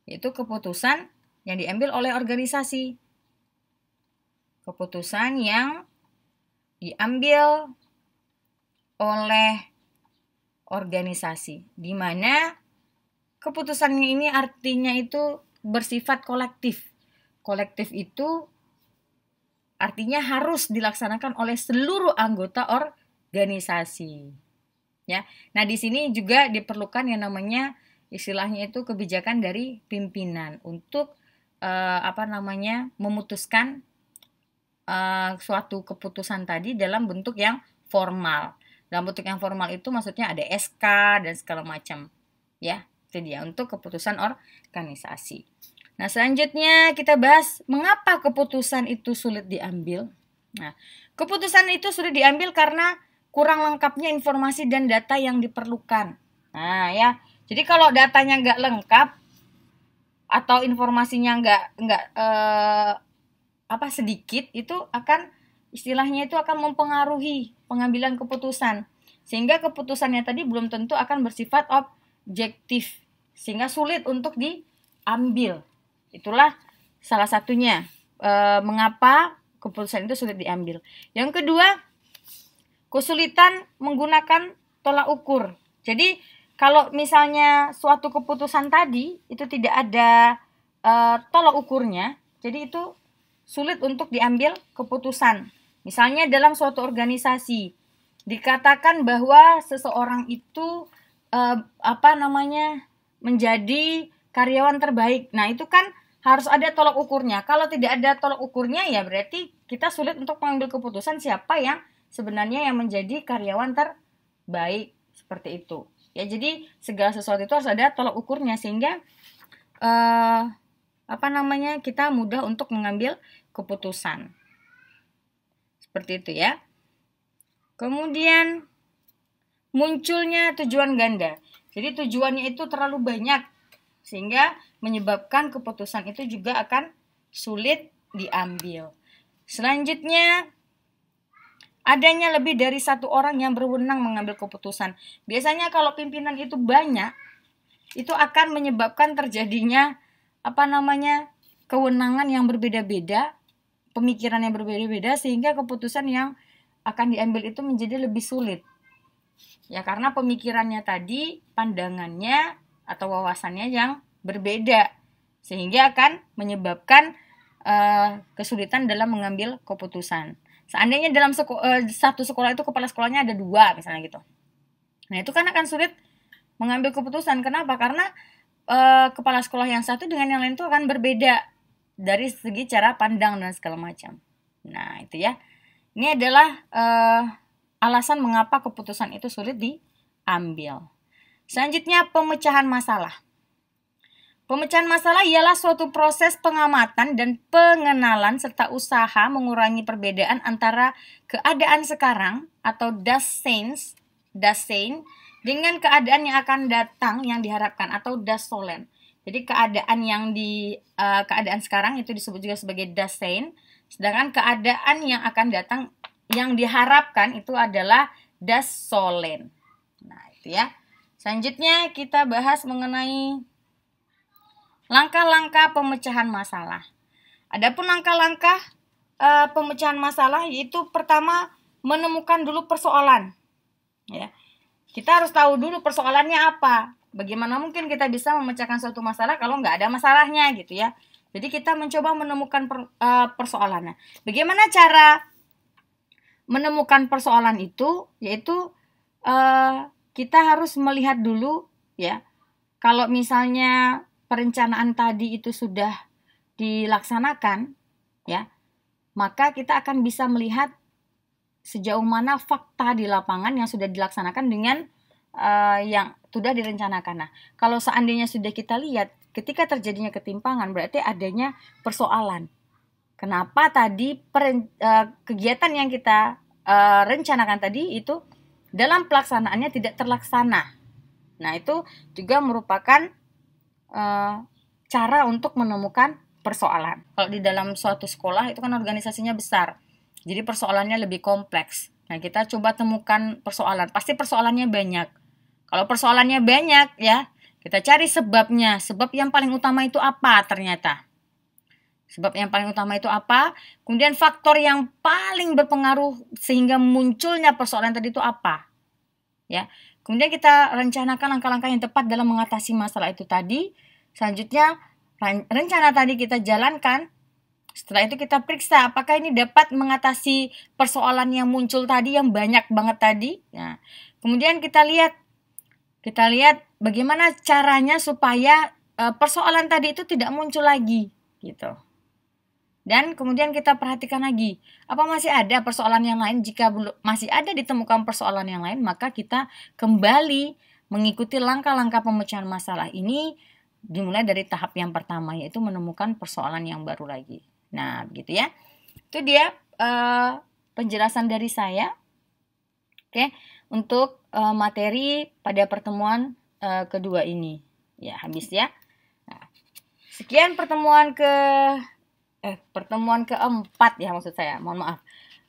A: yaitu keputusan yang diambil oleh organisasi. Keputusan yang diambil oleh organisasi, di mana keputusannya ini artinya itu bersifat kolektif. Kolektif itu artinya harus dilaksanakan oleh seluruh anggota organisasi. Ya. Nah, di sini juga diperlukan yang namanya istilahnya itu kebijakan dari pimpinan untuk memutuskan suatu keputusan tadi dalam bentuk yang formal. Dalam bentuk yang formal itu maksudnya ada SK dan segala macam. Ya, itu dia untuk keputusan organisasi. Nah, selanjutnya kita bahas mengapa keputusan itu sulit diambil. Nah, keputusan itu sulit diambil karena kurang lengkapnya informasi dan data yang diperlukan. Nah, ya. Jadi kalau datanya nggak lengkap atau informasinya sedikit, itu akan istilahnya itu akan mempengaruhi pengambilan keputusan, sehingga keputusannya tadi belum tentu akan bersifat objektif, sehingga sulit untuk diambil. Itulah salah satunya mengapa keputusan itu sulit diambil. Yang kedua, kesulitan menggunakan tolak ukur. Jadi kalau misalnya suatu keputusan tadi itu tidak ada tolak ukurnya, jadi itu sulit untuk diambil keputusan. Misalnya dalam suatu organisasi, dikatakan bahwa seseorang itu menjadi karyawan terbaik. Nah, itu kan harus ada tolak ukurnya. Kalau tidak ada tolak ukurnya, ya berarti kita sulit untuk mengambil keputusan siapa yang sebenarnya yang menjadi karyawan terbaik, seperti itu. Ya, jadi segala sesuatu itu harus ada tolak ukurnya sehingga kita mudah untuk mengambil keputusan. Seperti itu ya. Kemudian munculnya tujuan ganda. Jadi tujuannya itu terlalu banyak sehingga menyebabkan keputusan itu juga akan sulit diambil. Selanjutnya, adanya lebih dari satu orang yang berwenang mengambil keputusan. Biasanya kalau pimpinan itu banyak, itu akan menyebabkan terjadinya kewenangan yang berbeda-beda, pemikiran yang berbeda-beda, sehingga keputusan yang akan diambil itu menjadi lebih sulit. Ya, karena pemikirannya tadi, pandangannya atau wawasannya yang berbeda, sehingga akan menyebabkan kesulitan dalam mengambil keputusan. Seandainya dalam satu sekolah itu kepala sekolahnya ada 2 misalnya gitu. Nah, itu kan akan sulit mengambil keputusan. Kenapa? Karena kepala sekolah yang satu dengan yang lain itu akan berbeda dari segi cara pandang dan segala macam. Nah, itu ya. Ini adalah alasan mengapa keputusan itu sulit diambil. Selanjutnya, pemecahan masalah. Pemecahan masalah ialah suatu proses pengamatan dan pengenalan serta usaha mengurangi perbedaan antara keadaan sekarang atau Dasein dengan keadaan yang akan datang yang diharapkan atau Dasolen. Jadi keadaan sekarang itu disebut juga sebagai Dasein, sedangkan keadaan yang akan datang yang diharapkan itu adalah Dasolen. Nah, itu ya. Selanjutnya kita bahas mengenai langkah-langkah pemecahan masalah. Adapun langkah-langkah pemecahan masalah yaitu pertama menemukan dulu persoalan. Ya. Kita harus tahu dulu persoalannya apa. Bagaimana mungkin kita bisa memecahkan suatu masalah kalau nggak ada masalahnya gitu ya. Jadi kita mencoba menemukan persoalannya. Bagaimana cara menemukan persoalan itu? Yaitu kita harus melihat dulu ya. Kalau misalnya perencanaan tadi itu sudah dilaksanakan ya, maka kita akan bisa melihat sejauh mana fakta di lapangan yang sudah dilaksanakan dengan yang sudah direncanakan. Nah, kalau seandainya sudah kita lihat ketika terjadinya ketimpangan berarti adanya persoalan. Kenapa tadi kegiatan yang kita rencanakan tadi itu dalam pelaksanaannya tidak terlaksana. Nah, itu juga merupakan cara untuk menemukan persoalan. Kalau di dalam suatu sekolah itu kan organisasinya besar, jadi persoalannya lebih kompleks. Nah, kita coba temukan persoalan. Pasti persoalannya banyak. Kalau persoalannya banyak ya, kita cari sebabnya. Sebab yang paling utama itu apa ternyata? Sebab yang paling utama itu apa? Kemudian faktor yang paling berpengaruh sehingga munculnya persoalan tadi itu apa? Ya. Kemudian kita rencanakan langkah-langkah yang tepat dalam mengatasi masalah itu tadi. Selanjutnya, rencana tadi kita jalankan. Setelah itu kita periksa apakah ini dapat mengatasi persoalan yang muncul tadi yang banyak banget tadi. Nah, kemudian kita lihat bagaimana caranya supaya persoalan tadi itu tidak muncul lagi gitu. Dan kemudian kita perhatikan lagi, apa masih ada persoalan yang lain? Jika masih ada ditemukan persoalan yang lain, maka kita kembali mengikuti langkah-langkah pemecahan masalah ini dimulai dari tahap yang pertama, yaitu menemukan persoalan yang baru lagi. Nah, begitu ya. Itu dia penjelasan dari saya. Oke, untuk materi pada pertemuan kedua ini. Ya, habis ya. Nah, sekian pertemuan keempat ya maksud saya, mohon maaf.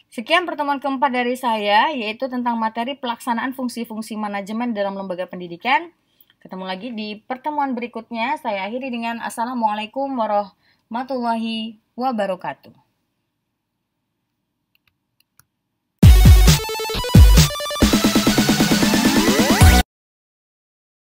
A: Sekian pertemuan keempat dari saya, yaitu tentang materi pelaksanaan fungsi-fungsi manajemen dalam lembaga pendidikan. Ketemu lagi di pertemuan berikutnya. Saya akhiri dengan Assalamualaikum warahmatullahi wabarakatuh.